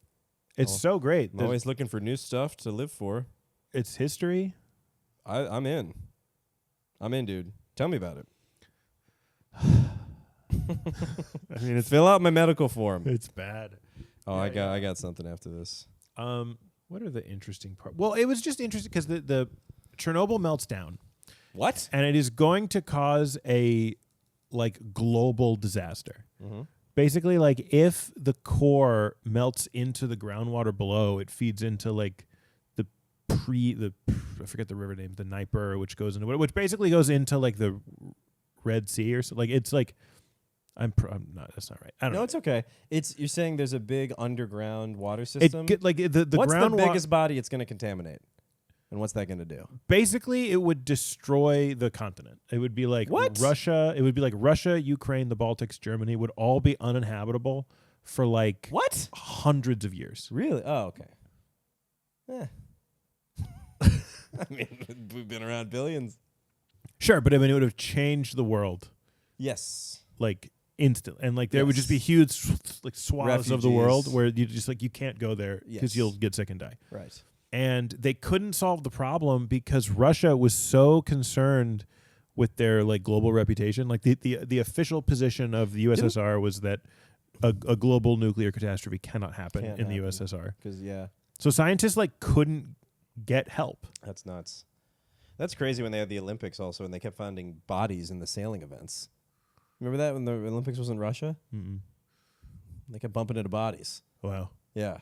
[SPEAKER 2] It's so great.
[SPEAKER 1] I'm always looking for new stuff to live for.
[SPEAKER 2] It's history.
[SPEAKER 1] I'm in. I'm in, dude. Tell me about it.
[SPEAKER 2] I mean, it's
[SPEAKER 1] Fill out my medical form.
[SPEAKER 2] it's bad.
[SPEAKER 1] Oh, I got something after this.
[SPEAKER 2] What are the interesting parts? Well, it was just interesting because the Chernobyl melts down.
[SPEAKER 1] What?
[SPEAKER 2] And it is going to cause a like global disaster.
[SPEAKER 1] Mm-hmm.
[SPEAKER 2] Basically, like if the core melts into the groundwater below, it feeds into like I forget the river name, the Dnieper, which basically goes into like the Red Sea or so. Like it's like I'm not. That's not right. I don't know.
[SPEAKER 1] No, it's okay. You're saying there's a big underground water system.
[SPEAKER 2] Like the
[SPEAKER 1] what's
[SPEAKER 2] ground
[SPEAKER 1] the biggest body it's going to contaminate, and what's that going to do?
[SPEAKER 2] Basically, it would destroy the continent. It would be like Russia. It would be like Russia, Ukraine, the Baltics, Germany would all be uninhabitable for like hundreds of years.
[SPEAKER 1] Really? Oh, okay. Yeah. I mean, we've been around billions.
[SPEAKER 2] Sure, but I mean, it would have changed the world.
[SPEAKER 1] Yes.
[SPEAKER 2] Like instant, and like there would just be huge like swaths of the world where you just like you can't go there because you'll get sick and die.
[SPEAKER 1] Right.
[SPEAKER 2] And they couldn't solve the problem because Russia was so concerned with their like global reputation. Like the official position of the USSR was that a global nuclear catastrophe cannot happen in the USSR. So scientists like couldn't get help.
[SPEAKER 1] That's nuts. That's crazy when they had the Olympics also, and they kept finding bodies in the sailing events. Remember that when the Olympics was in Russia?
[SPEAKER 2] Mm-mm.
[SPEAKER 1] They kept bumping into bodies.
[SPEAKER 2] Wow.
[SPEAKER 1] Yeah.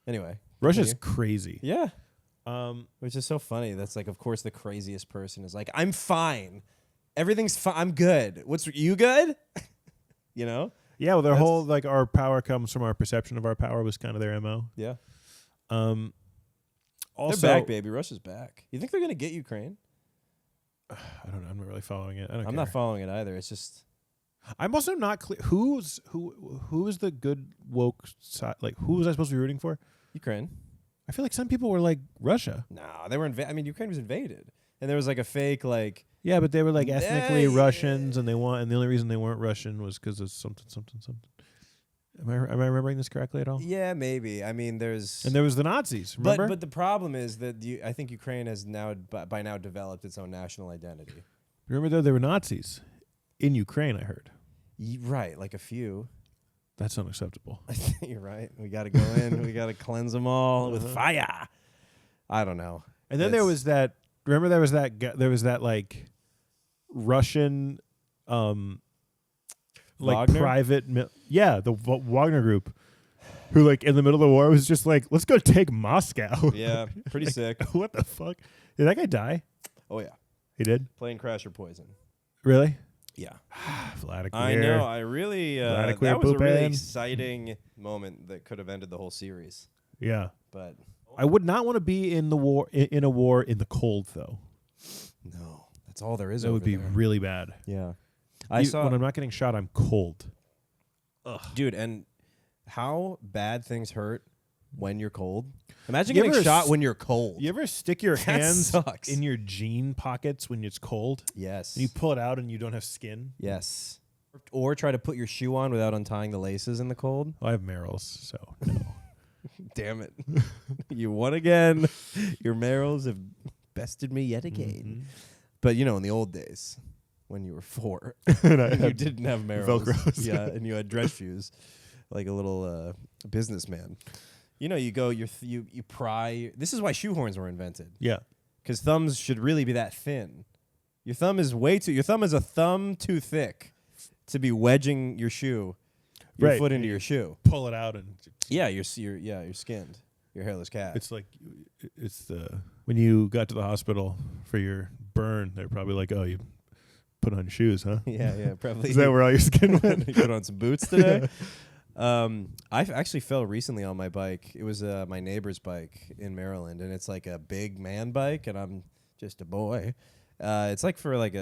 [SPEAKER 1] Anyway.
[SPEAKER 2] Russia's crazy.
[SPEAKER 1] Yeah. Which is so funny. That's like, of course, the craziest person is like, I'm fine. Everything's fine. I'm good. You good? You know?
[SPEAKER 2] Yeah, well, their whole, like, our power comes from our perception of our power was kind of their MO.
[SPEAKER 1] Yeah.
[SPEAKER 2] Also,
[SPEAKER 1] they're back, baby. Russia's back. You think they're going to get Ukraine?
[SPEAKER 2] I don't know. I'm not really following it.
[SPEAKER 1] I'm not following it either. It's just...
[SPEAKER 2] I'm also not clear. Who is the good woke side? Like, who was I supposed to be rooting for?
[SPEAKER 1] Ukraine.
[SPEAKER 2] I feel like some people were like Russia.
[SPEAKER 1] No, they were. I mean, Ukraine was invaded, and there was like a fake like.
[SPEAKER 2] Yeah, but they were like ethnically Russians, and the only reason they weren't Russian was because of something. Am I remembering this correctly at all?
[SPEAKER 1] Yeah, maybe. I mean, there was
[SPEAKER 2] the Nazis. Remember?
[SPEAKER 1] But the problem is that I think Ukraine has now by now developed its own national identity.
[SPEAKER 2] Remember though, there were Nazis in Ukraine. I heard.
[SPEAKER 1] Right, like a few.
[SPEAKER 2] That's unacceptable.
[SPEAKER 1] I think you're right. We got to go in. We got to cleanse them all with fire. I don't know.
[SPEAKER 2] And then there was that. Remember, there was that like Russian, like
[SPEAKER 1] Wagner?
[SPEAKER 2] private. The Wagner group, who like in the middle of the war was just like, let's go take Moscow.
[SPEAKER 1] Yeah, pretty
[SPEAKER 2] like,
[SPEAKER 1] sick.
[SPEAKER 2] What the fuck? Did that guy die?
[SPEAKER 1] Oh yeah,
[SPEAKER 2] he did.
[SPEAKER 1] Plane crash or poison?
[SPEAKER 2] Really?
[SPEAKER 1] Yeah.
[SPEAKER 2] Vladimir.
[SPEAKER 1] I know. I really. That was a really exciting moment that could have ended the whole series.
[SPEAKER 2] Yeah.
[SPEAKER 1] But
[SPEAKER 2] I would not want to be in the war in a war in the cold though.
[SPEAKER 1] No, that's all there is.
[SPEAKER 2] That would be really bad.
[SPEAKER 1] Yeah.
[SPEAKER 2] When I'm not getting shot, I'm cold.
[SPEAKER 1] Ugh. Dude, and how bad things hurt when you're cold. Imagine getting shot when you're cold.
[SPEAKER 2] You ever stick your hands
[SPEAKER 1] sucks.
[SPEAKER 2] in your jean pockets when it's cold?
[SPEAKER 1] Yes.
[SPEAKER 2] And you pull it out and you don't have skin?
[SPEAKER 1] Yes. Or try to put your shoe on without untying the laces in the cold?
[SPEAKER 2] Well, I have Merrill's, so no.
[SPEAKER 1] Damn it. You won again. Your Merrills have bested me yet again.
[SPEAKER 2] Mm-hmm.
[SPEAKER 1] But, in the old days, when you were 4, and you didn't have Merrills.
[SPEAKER 2] Velcros.
[SPEAKER 1] Yeah, and you had dress shoes like a little businessman. You go, you pry. This is why shoehorns were invented.
[SPEAKER 2] Yeah.
[SPEAKER 1] Because thumbs should really be that thin. Your thumb is your thumb is a thumb too thick to be wedging your foot into your shoe.
[SPEAKER 2] Pull it out and
[SPEAKER 1] You're skinned. You're a hairless cat.
[SPEAKER 2] it's like when you got to the hospital for your burn, they're probably like, "Oh, you put on shoes, huh?"
[SPEAKER 1] yeah, probably.
[SPEAKER 2] Is that where all your skin went?
[SPEAKER 1] You put on some boots today? I actually fell recently on my bike. It was my neighbor's bike in Maryland, and it's like a big man bike, and I'm just a boy. It's like for like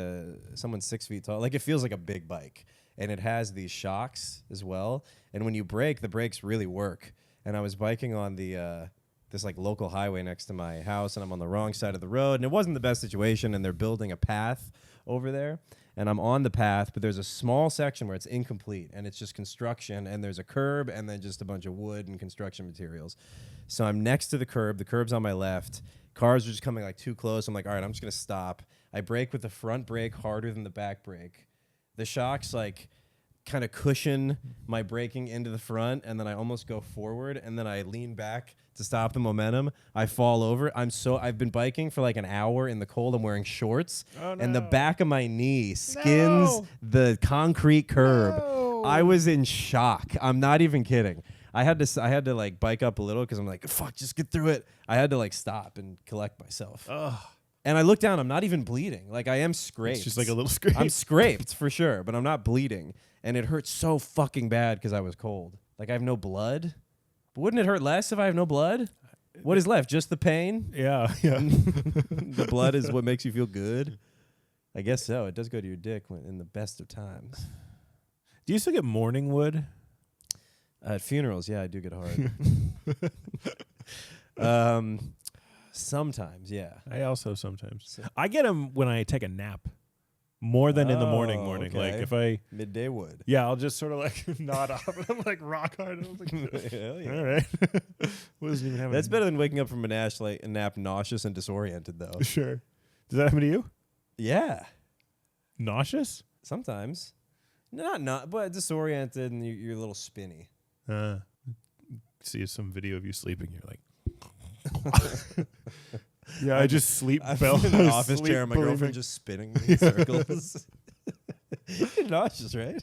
[SPEAKER 1] someone 6 feet tall. Like it feels like a big bike, and it has these shocks as well. And when you brake, the brakes really work. And I was biking on this like local highway next to my house, and I'm on the wrong side of the road, and it wasn't the best situation. And they're building a path over there, and I'm on the path, but there's a small section where it's incomplete, and it's just construction, and there's a curb, and then just a bunch of wood and construction materials. So I'm next to the curb. The curb's on my left. Cars are just coming like too close. I'm like, all right, I'm just gonna stop. I brake with the front brake harder than the back brake. The shocks like kind of cushion my braking into the front, and then I almost go forward, and then I lean back to stop the momentum. I fall over. I've been biking for like an hour in the cold. I'm wearing shorts, and the back of my knee skins the concrete curb. No. I was in shock. I'm not even kidding. I had to like bike up a little because I'm like, fuck, just get through it. I had to like stop and collect myself.
[SPEAKER 2] Ugh.
[SPEAKER 1] And I look down. I'm not even bleeding. Like I am scraped.
[SPEAKER 2] It's just like a little scrape.
[SPEAKER 1] I'm scraped for sure, but I'm not bleeding. And it hurts so fucking bad because I was cold. Like I have no blood. But wouldn't it hurt less if I have no blood? What is left? Just the pain?
[SPEAKER 2] Yeah.
[SPEAKER 1] The blood is what makes you feel good? I guess so. It does go to your dick in the best of times.
[SPEAKER 2] Do you still get morning wood?
[SPEAKER 1] At funerals, yeah, I do get hard. Sometimes, yeah.
[SPEAKER 2] I also sometimes. I get them when I take a nap. More than in the morning.
[SPEAKER 1] Okay.
[SPEAKER 2] Like if I
[SPEAKER 1] midday wood.
[SPEAKER 2] Yeah, I'll just sort of like nod off and I'm like rock hard. And I'm like,
[SPEAKER 1] Hell yeah.
[SPEAKER 2] all right. Wasn't even having
[SPEAKER 1] That's better than waking up from a nap nauseous and disoriented, though.
[SPEAKER 2] Sure. Does that happen to you?
[SPEAKER 1] Yeah.
[SPEAKER 2] Nauseous?
[SPEAKER 1] Sometimes. Not, but disoriented and you're a little spinny.
[SPEAKER 2] See some video of you sleeping. You're like, yeah, I just sleep.
[SPEAKER 1] I'm in an office chair, and my girlfriend just spinning me in circles. You're nauseous, right?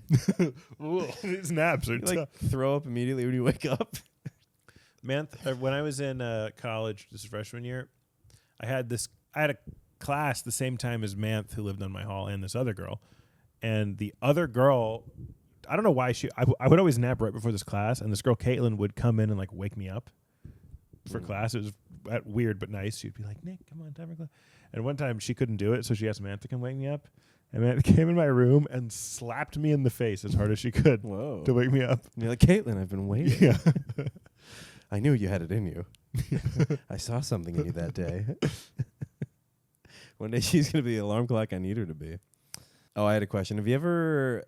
[SPEAKER 2] These naps are
[SPEAKER 1] you like throw up immediately when you wake up.
[SPEAKER 2] Man, when I was in college, this freshman year, I had a class the same time as Manth, who lived on my hall, and this other girl. And the other girl, I don't know why I would always nap right before this class, and this girl Caitlin would come in and like wake me up for class. It was weird but nice. She'd be like, "Nick, come on, time for class." And one time she couldn't do it, so she asked Manth to come wake me up. And Manth came in my room and slapped me in the face as hard as she could to wake me up.
[SPEAKER 1] And you're like, "Caitlin, I've been waiting.
[SPEAKER 2] Yeah.
[SPEAKER 1] I knew you had it in you. I saw something in you that day." One day she's going to be the alarm clock I need her to be. Oh, I had a question. Have you ever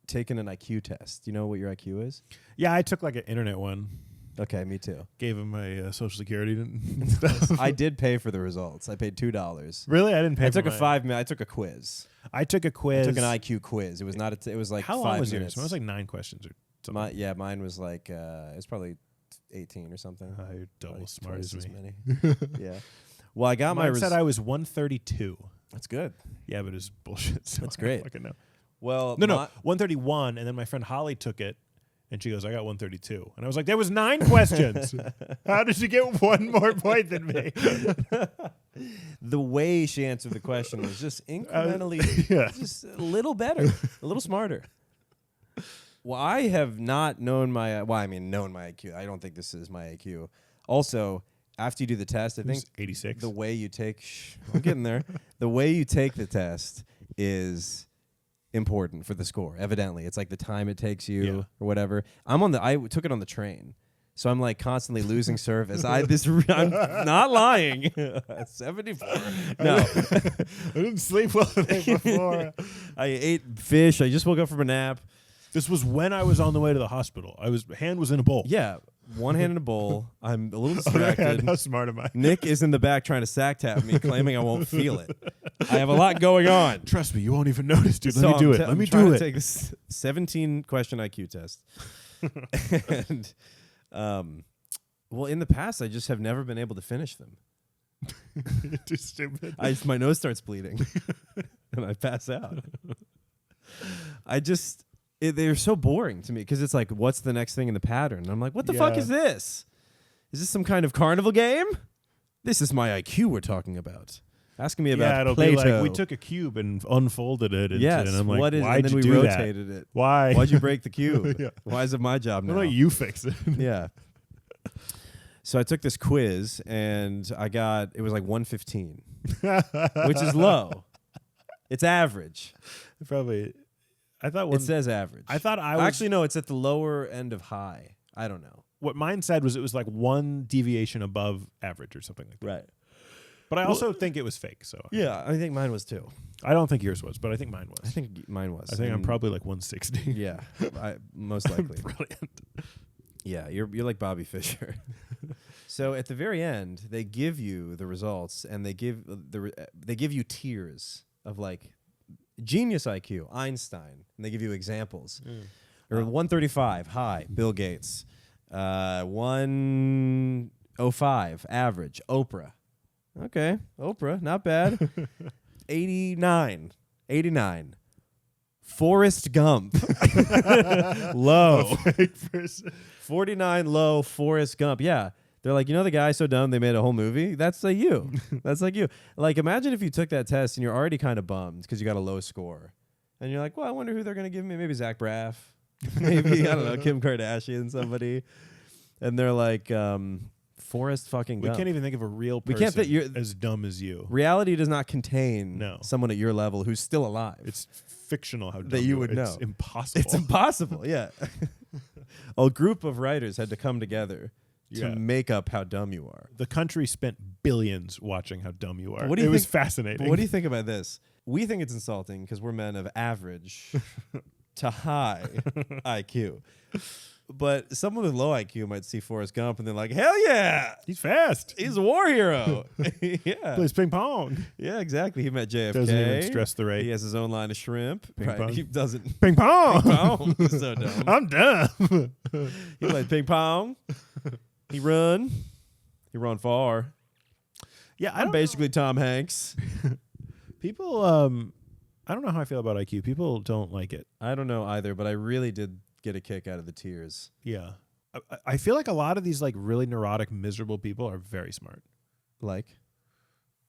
[SPEAKER 1] taken an IQ test? Do you know what your IQ is?
[SPEAKER 2] Yeah, I took like an internet one.
[SPEAKER 1] Okay, me too.
[SPEAKER 2] Gave him my Social Security and stuff.
[SPEAKER 1] I did pay for the results. I paid $2.
[SPEAKER 2] Really? I didn't pay.
[SPEAKER 1] I took I took a quiz.
[SPEAKER 2] I took a quiz.
[SPEAKER 1] I took an IQ quiz. It was not. It was like
[SPEAKER 2] how
[SPEAKER 1] 5
[SPEAKER 2] long was
[SPEAKER 1] minutes.
[SPEAKER 2] yours? It was like 9 questions or something.
[SPEAKER 1] Mine was like it was probably 18 or something.
[SPEAKER 2] You're double smart as me.
[SPEAKER 1] Yeah. Well, I got
[SPEAKER 2] Mine said I was 132.
[SPEAKER 1] That's good.
[SPEAKER 2] Yeah, but it's bullshit. So
[SPEAKER 1] that's great.
[SPEAKER 2] I fucking know.
[SPEAKER 1] Well,
[SPEAKER 2] no, 131, and then my friend Holly took it, and she goes, "I got 132," and I was like, "There was 9 questions. How did you get 1 more point than me?"
[SPEAKER 1] The way she answered the question was just incrementally, just a little better, a little smarter. Well, I have not known my. Known my IQ. I don't think this is my IQ. Also, after you do the test, I think
[SPEAKER 2] 86.
[SPEAKER 1] The way you take, I'm getting there. The way you take the test is important for the score. Evidently, it's like the time it takes you or whatever. I took it on the train, so I'm like constantly losing service. I'm not lying. 74. No,
[SPEAKER 2] I didn't sleep well the night before.
[SPEAKER 1] I ate fish. I just woke up from a nap.
[SPEAKER 2] This was when I was on the way to the hospital. Hand was in a bowl.
[SPEAKER 1] Yeah. One hand in a bowl. I'm a little distracted.
[SPEAKER 2] How smart am I?
[SPEAKER 1] Nick is in the back trying to sack tap me, claiming I won't feel it. I have a lot going on.
[SPEAKER 2] Trust me, you won't even notice, dude. Let me do it. Let me do it.
[SPEAKER 1] Take this 17 question IQ test. And, well, in the past, I just have never been able to finish them.
[SPEAKER 2] You're too stupid.
[SPEAKER 1] My nose starts bleeding. and I pass out. They're so boring to me because it's like, what's the next thing in the pattern? And I'm like, what the fuck is this? Is this some kind of carnival game? This is my IQ we're talking about. Asking me about
[SPEAKER 2] it'll
[SPEAKER 1] Plato.
[SPEAKER 2] be like, we took a cube and unfolded it. And I'm like,
[SPEAKER 1] what is,
[SPEAKER 2] why'd
[SPEAKER 1] and then
[SPEAKER 2] you
[SPEAKER 1] we
[SPEAKER 2] do
[SPEAKER 1] rotated
[SPEAKER 2] that?
[SPEAKER 1] it.
[SPEAKER 2] Why?
[SPEAKER 1] Why'd you break the cube?
[SPEAKER 2] Yeah.
[SPEAKER 1] Why is it my job now?
[SPEAKER 2] Why don't you fix it?
[SPEAKER 1] Yeah. So I took this quiz and it was like 115, which is low. It's average.
[SPEAKER 2] Probably.
[SPEAKER 1] It says average.
[SPEAKER 2] I thought I was.
[SPEAKER 1] Actually, no, it's at the lower end of high. I don't know.
[SPEAKER 2] What mine said was it was like one deviation above average or something like that.
[SPEAKER 1] Right.
[SPEAKER 2] But I also think it was fake. So
[SPEAKER 1] yeah, I think mine was too.
[SPEAKER 2] I don't think yours was, but I think mine was.
[SPEAKER 1] I think mine was.
[SPEAKER 2] I think I'm probably like 160.
[SPEAKER 1] Yeah, most likely.
[SPEAKER 2] Brilliant.
[SPEAKER 1] Yeah, you're like Bobby Fischer. So at the very end, they give you the results, and they give you tiers of like genius IQ, Einstein, and they give you examples. Or 135, high, Bill Gates. 105, average, Oprah. Okay, Oprah, not bad. 89, Forrest Gump. Low. 49, low, Forrest Gump. Yeah. They're like, the guy so dumb they made a whole movie? That's like you. That's like you. Like, imagine if you took that test and you're already kind of bummed because you got a low score. And you're like, well, I wonder who they're going to give me. Maybe Zach Braff. Maybe, I don't know, Kim Kardashian, somebody. And they're like, Forrest fucking Gump.
[SPEAKER 2] We can't even think of a real person as dumb as you.
[SPEAKER 1] Reality does not contain someone at your level who's still alive.
[SPEAKER 2] It's fictional how dumb
[SPEAKER 1] that you would know.
[SPEAKER 2] It's impossible.
[SPEAKER 1] It's impossible, yeah. A group of writers had to come together to make up how dumb you are.
[SPEAKER 2] The country spent billions watching how dumb you are.
[SPEAKER 1] What do you
[SPEAKER 2] was fascinating.
[SPEAKER 1] What do you think about this? We think it's insulting because we're men of average to high IQ. But someone with low IQ might see Forrest Gump and they're like, hell yeah!
[SPEAKER 2] He's fast.
[SPEAKER 1] He's a war hero. Yeah.
[SPEAKER 2] Plays ping pong.
[SPEAKER 1] Yeah, exactly. He met JFK.
[SPEAKER 2] Doesn't even stress the rate.
[SPEAKER 1] He has his own line of shrimp.
[SPEAKER 2] Ping pong.
[SPEAKER 1] He doesn't.
[SPEAKER 2] Ping pong.
[SPEAKER 1] Ping pong. So dumb.
[SPEAKER 2] I'm dumb.
[SPEAKER 1] He played ping pong. He run far.
[SPEAKER 2] Yeah,
[SPEAKER 1] I'm basically Tom Hanks.
[SPEAKER 2] People, I don't know how I feel about IQ. People don't like it.
[SPEAKER 1] I don't know either, but I really did get a kick out of the tiers.
[SPEAKER 2] Yeah. I feel like a lot of these like really neurotic, miserable people are very smart.
[SPEAKER 1] Like?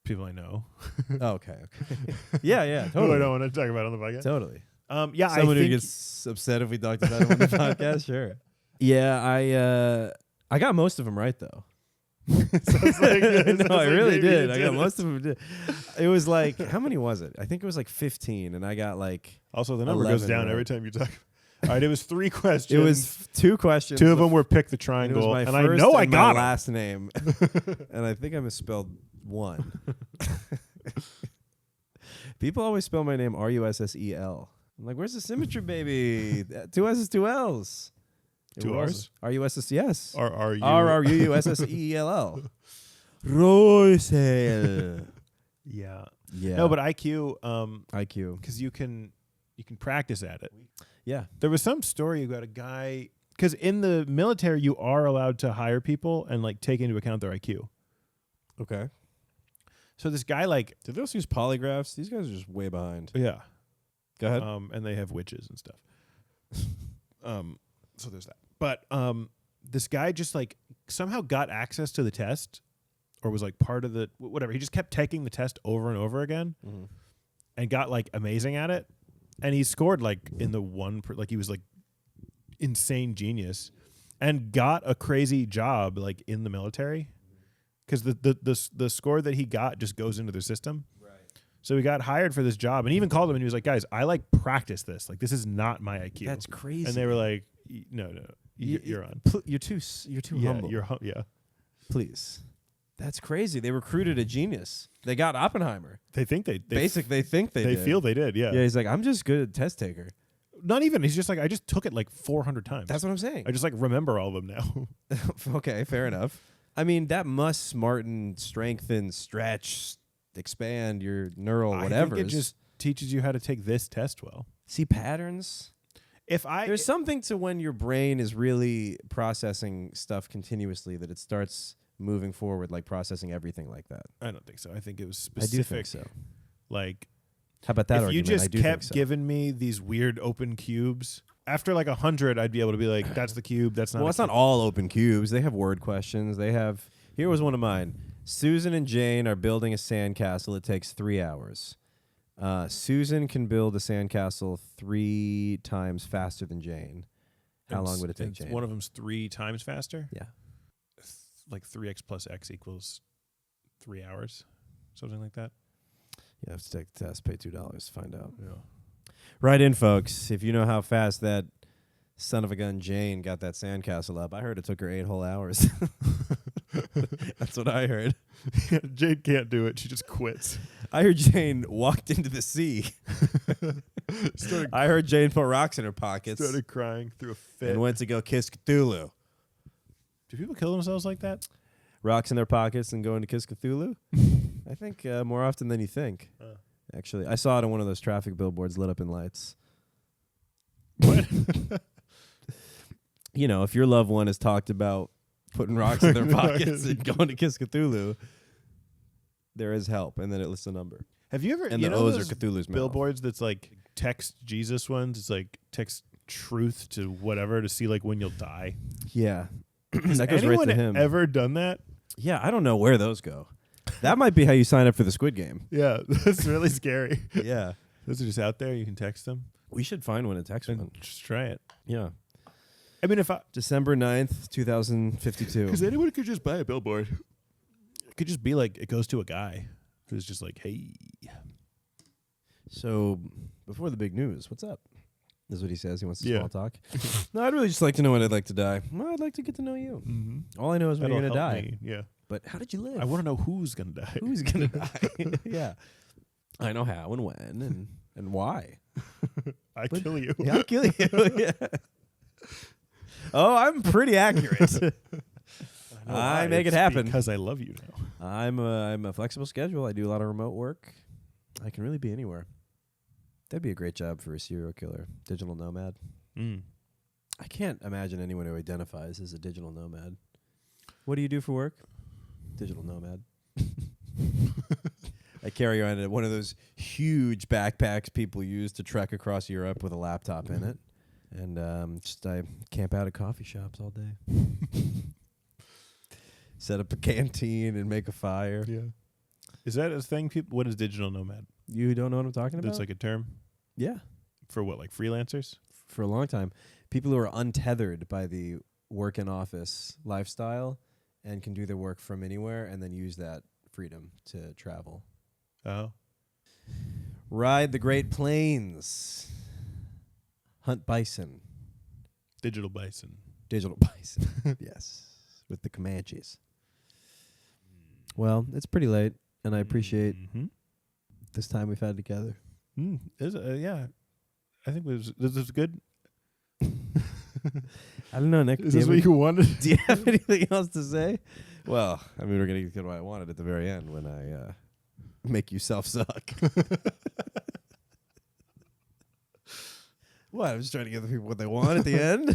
[SPEAKER 2] People I know.
[SPEAKER 1] Oh, okay. Yeah, totally.
[SPEAKER 2] Who I don't want to talk about on the podcast.
[SPEAKER 1] Totally.
[SPEAKER 2] Yeah,
[SPEAKER 1] someone who gets upset if we talked about him on the podcast, sure. Yeah, I got most of them right though. No, I really did. I got most of them. It was like, how many was it? I think it was like 15, and I got like.
[SPEAKER 2] Also, the number goes down every time you talk. All right, it was 3 questions.
[SPEAKER 1] It was 2 questions.
[SPEAKER 2] 2 of them were pick the triangle,
[SPEAKER 1] and
[SPEAKER 2] I know I got
[SPEAKER 1] my last name, and I think I misspelled 1. People always spell my name Russell. I'm like, where's the symmetry, baby? 2 S's, 2 L's.
[SPEAKER 2] 2 R's?
[SPEAKER 1] R-U-S-S, yes. R-R-U-S-S-E-E-L-L. Roycel.
[SPEAKER 2] Yeah.
[SPEAKER 1] Yeah.
[SPEAKER 2] No, but IQ.
[SPEAKER 1] IQ.
[SPEAKER 2] Because you can practice at it.
[SPEAKER 1] Yeah.
[SPEAKER 2] There was some story about a guy, because in the military you are allowed to hire people and like take into account their IQ.
[SPEAKER 1] Okay.
[SPEAKER 2] So this guy like.
[SPEAKER 1] Did those use polygraphs? These guys are just way behind.
[SPEAKER 2] Yeah.
[SPEAKER 1] Go ahead.
[SPEAKER 2] And they have witches and stuff. So there's that. But this guy just like somehow got access to the test, or was like part of the whatever. He just kept taking the test over and over again, and got like amazing at it. And he scored like in the like he was like insane genius, and got a crazy job like in the military, because the score that he got just goes into their system. So he got hired for this job, and he even called him and he was like, guys, I like practice this. Like, this is not my IQ.
[SPEAKER 1] That's crazy.
[SPEAKER 2] And they were like, no, you're on.
[SPEAKER 1] You're too humble.
[SPEAKER 2] Yeah.
[SPEAKER 1] Please. That's crazy. They recruited a genius. They got Oppenheimer.
[SPEAKER 2] They think they
[SPEAKER 1] they think they did.
[SPEAKER 2] feel they did, yeah.
[SPEAKER 1] Yeah, he's like, I'm just good at test taker.
[SPEAKER 2] Not even. He's just like, I just took it like 400 times.
[SPEAKER 1] That's what I'm saying.
[SPEAKER 2] I just like remember all of them now.
[SPEAKER 1] Okay, fair enough. I mean, that must smarten, strengthen, stretch, expand your neural whatever.
[SPEAKER 2] I think it just teaches you how to take this test well.
[SPEAKER 1] See patterns? There's something to when your brain is really processing stuff continuously that it starts moving forward, like processing everything like that.
[SPEAKER 2] I don't think so. I think it was specific.
[SPEAKER 1] I do think so.
[SPEAKER 2] Like,
[SPEAKER 1] How about that
[SPEAKER 2] if
[SPEAKER 1] argument?
[SPEAKER 2] you
[SPEAKER 1] I
[SPEAKER 2] just
[SPEAKER 1] do think
[SPEAKER 2] kept
[SPEAKER 1] so.
[SPEAKER 2] giving me these weird open cubes, after like 100, I'd be able to be like, that's the cube. That's not.
[SPEAKER 1] Well,
[SPEAKER 2] a
[SPEAKER 1] it's not
[SPEAKER 2] cube.
[SPEAKER 1] all open cubes. They have word questions. They have. Here was one of mine. Susan and Jane are building a sandcastle. It takes 3 hours. Susan can build a sandcastle 3 times faster than Jane. How long would it take Jane?
[SPEAKER 2] One of them's 3 times faster.
[SPEAKER 1] Yeah.
[SPEAKER 2] Like 3x plus x equals 3 hours, something like that.
[SPEAKER 1] You have to take the test, pay $2, find out.
[SPEAKER 2] Yeah.
[SPEAKER 1] Write in, folks, if you know how fast that son of a gun Jane got that sandcastle up. I heard it took her 8 whole hours. That's what I heard.
[SPEAKER 2] Jane can't do it. She just quits.
[SPEAKER 1] I heard Jane walked into the sea. I heard Jane put rocks in her pockets.
[SPEAKER 2] Started crying through a fit.
[SPEAKER 1] And went to go kiss Cthulhu.
[SPEAKER 2] Do people kill themselves like that?
[SPEAKER 1] Rocks in their pockets and going to kiss Cthulhu? I think more often than you think. Actually, I saw it on one of those traffic billboards lit up in lights.
[SPEAKER 2] What?
[SPEAKER 1] You know, if your loved one has talked about putting rocks in their pockets and going to kiss Cthulhu, there is help, and then it lists a number.
[SPEAKER 2] Have you ever?
[SPEAKER 1] And
[SPEAKER 2] you
[SPEAKER 1] the
[SPEAKER 2] know
[SPEAKER 1] O's are
[SPEAKER 2] those
[SPEAKER 1] Cthulhu's mouth.
[SPEAKER 2] billboards that's like text Jesus ones. It's like text truth to whatever to see like when you'll die.
[SPEAKER 1] Yeah.
[SPEAKER 2] Has
[SPEAKER 1] That goes right
[SPEAKER 2] anyone
[SPEAKER 1] to him.
[SPEAKER 2] ever done that?
[SPEAKER 1] Yeah, I don't know where those go. That might be how you sign up for the Squid Game.
[SPEAKER 2] Yeah, that's really scary.
[SPEAKER 1] Yeah.
[SPEAKER 2] Those are just out there. You can text them.
[SPEAKER 1] We should find one and text one.
[SPEAKER 2] And just try it.
[SPEAKER 1] Yeah.
[SPEAKER 2] I mean, if I
[SPEAKER 1] December 9th, 2052.
[SPEAKER 2] because anyone could just buy a billboard. It could just be like it goes to a guy who's just like, hey.
[SPEAKER 1] So, before the big news, what's up? This is what he says. He wants to
[SPEAKER 2] Yeah.
[SPEAKER 1] small talk. No, I'd really just like to know when I'd like to die. Well, I'd like to get to know you.
[SPEAKER 2] Mm-hmm.
[SPEAKER 1] All I know is when you're going to die.
[SPEAKER 2] Me. Yeah.
[SPEAKER 1] But how did you live?
[SPEAKER 2] I want to know who's gonna die.
[SPEAKER 1] Who's going to die? Yeah. I know how and when and why.
[SPEAKER 2] I kill you.
[SPEAKER 1] Yeah, I'll kill you. Yeah. Oh, I'm pretty accurate. I make it happen.
[SPEAKER 2] Because I love you now.
[SPEAKER 1] I'm a flexible schedule. I do a lot of remote work. I can really be anywhere. That'd be a great job for a serial killer, digital nomad. I can't imagine anyone who identifies as a digital nomad. What do you do for work? Digital nomad. I carry on one of those huge backpacks people use to trek across Europe with a laptop in it. And I camp out at coffee shops all day. Set up a canteen and make a fire.
[SPEAKER 2] Yeah. Is that a thing? People, what is digital nomad?
[SPEAKER 1] You don't know what I'm talking about?
[SPEAKER 2] That's like a term
[SPEAKER 1] yeah.
[SPEAKER 2] for what, like freelancers?
[SPEAKER 1] For a long time. People who are untethered by the work in office lifestyle and can do their work from anywhere and then use that freedom to travel.
[SPEAKER 2] Oh.
[SPEAKER 1] Ride the Great Plains. Hunt bison.
[SPEAKER 2] Digital bison.
[SPEAKER 1] Digital bison. Yes. With the Comanches. Well, it's pretty late, and I appreciate this time we've had together.
[SPEAKER 2] Yeah. I think this is good.
[SPEAKER 1] I don't know, Nick.
[SPEAKER 2] Is this what you wanted?
[SPEAKER 1] Do you have anything else to say? Well, I mean, we're going to get to what I wanted at the very end when I make you self-suck. What? I'm just trying to give the people what they want at the end.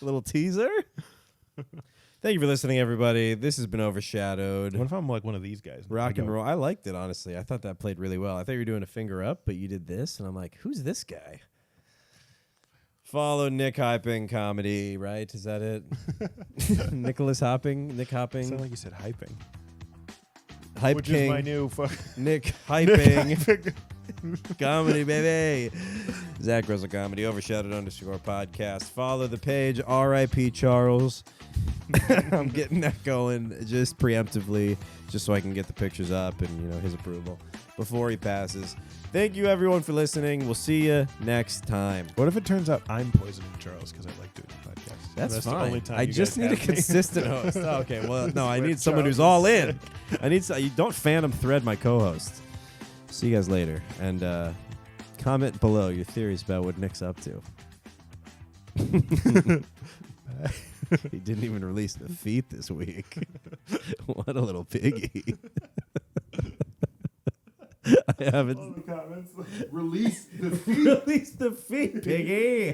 [SPEAKER 1] A little teaser. Thank you for listening, everybody. This has been Overshadowed.
[SPEAKER 2] What if I'm like one of these guys?
[SPEAKER 1] Rock and roll. I liked it, honestly. I thought that played really well. I thought you were doing a finger up, but you did this, and I'm like, who's this guy? Follow Nick Hyping Comedy, right? Is that it? Nicholas Hopping? Nick Hopping?
[SPEAKER 2] Sound like you said hyping.
[SPEAKER 1] Hype
[SPEAKER 2] Which
[SPEAKER 1] King.
[SPEAKER 2] is my new
[SPEAKER 1] Nick Hyping. Comedy, baby. Zach Russell Comedy, Overshadowed _podcast. Follow the page, R.I.P. Charles. I'm getting that going just preemptively, just so I can get the pictures up and, his approval before he passes. Thank you, everyone, for listening. We'll see you next time.
[SPEAKER 2] What if it turns out I'm poisoning Charles because I like doing the podcast?
[SPEAKER 1] That's fine.
[SPEAKER 2] The only time
[SPEAKER 1] I
[SPEAKER 2] you
[SPEAKER 1] just
[SPEAKER 2] guys
[SPEAKER 1] need a
[SPEAKER 2] have me.
[SPEAKER 1] consistent host. Oh, okay, well, no, I
[SPEAKER 2] Where
[SPEAKER 1] need someone
[SPEAKER 2] Charles
[SPEAKER 1] who's all
[SPEAKER 2] is
[SPEAKER 1] in. I need you don't phantom thread my co-host. See you guys later, and comment below your theories about what Nick's up to. He didn't even release the feet this week. What a little piggy. I haven't.
[SPEAKER 2] All the comments, release the feet.
[SPEAKER 1] Release the feet, piggy.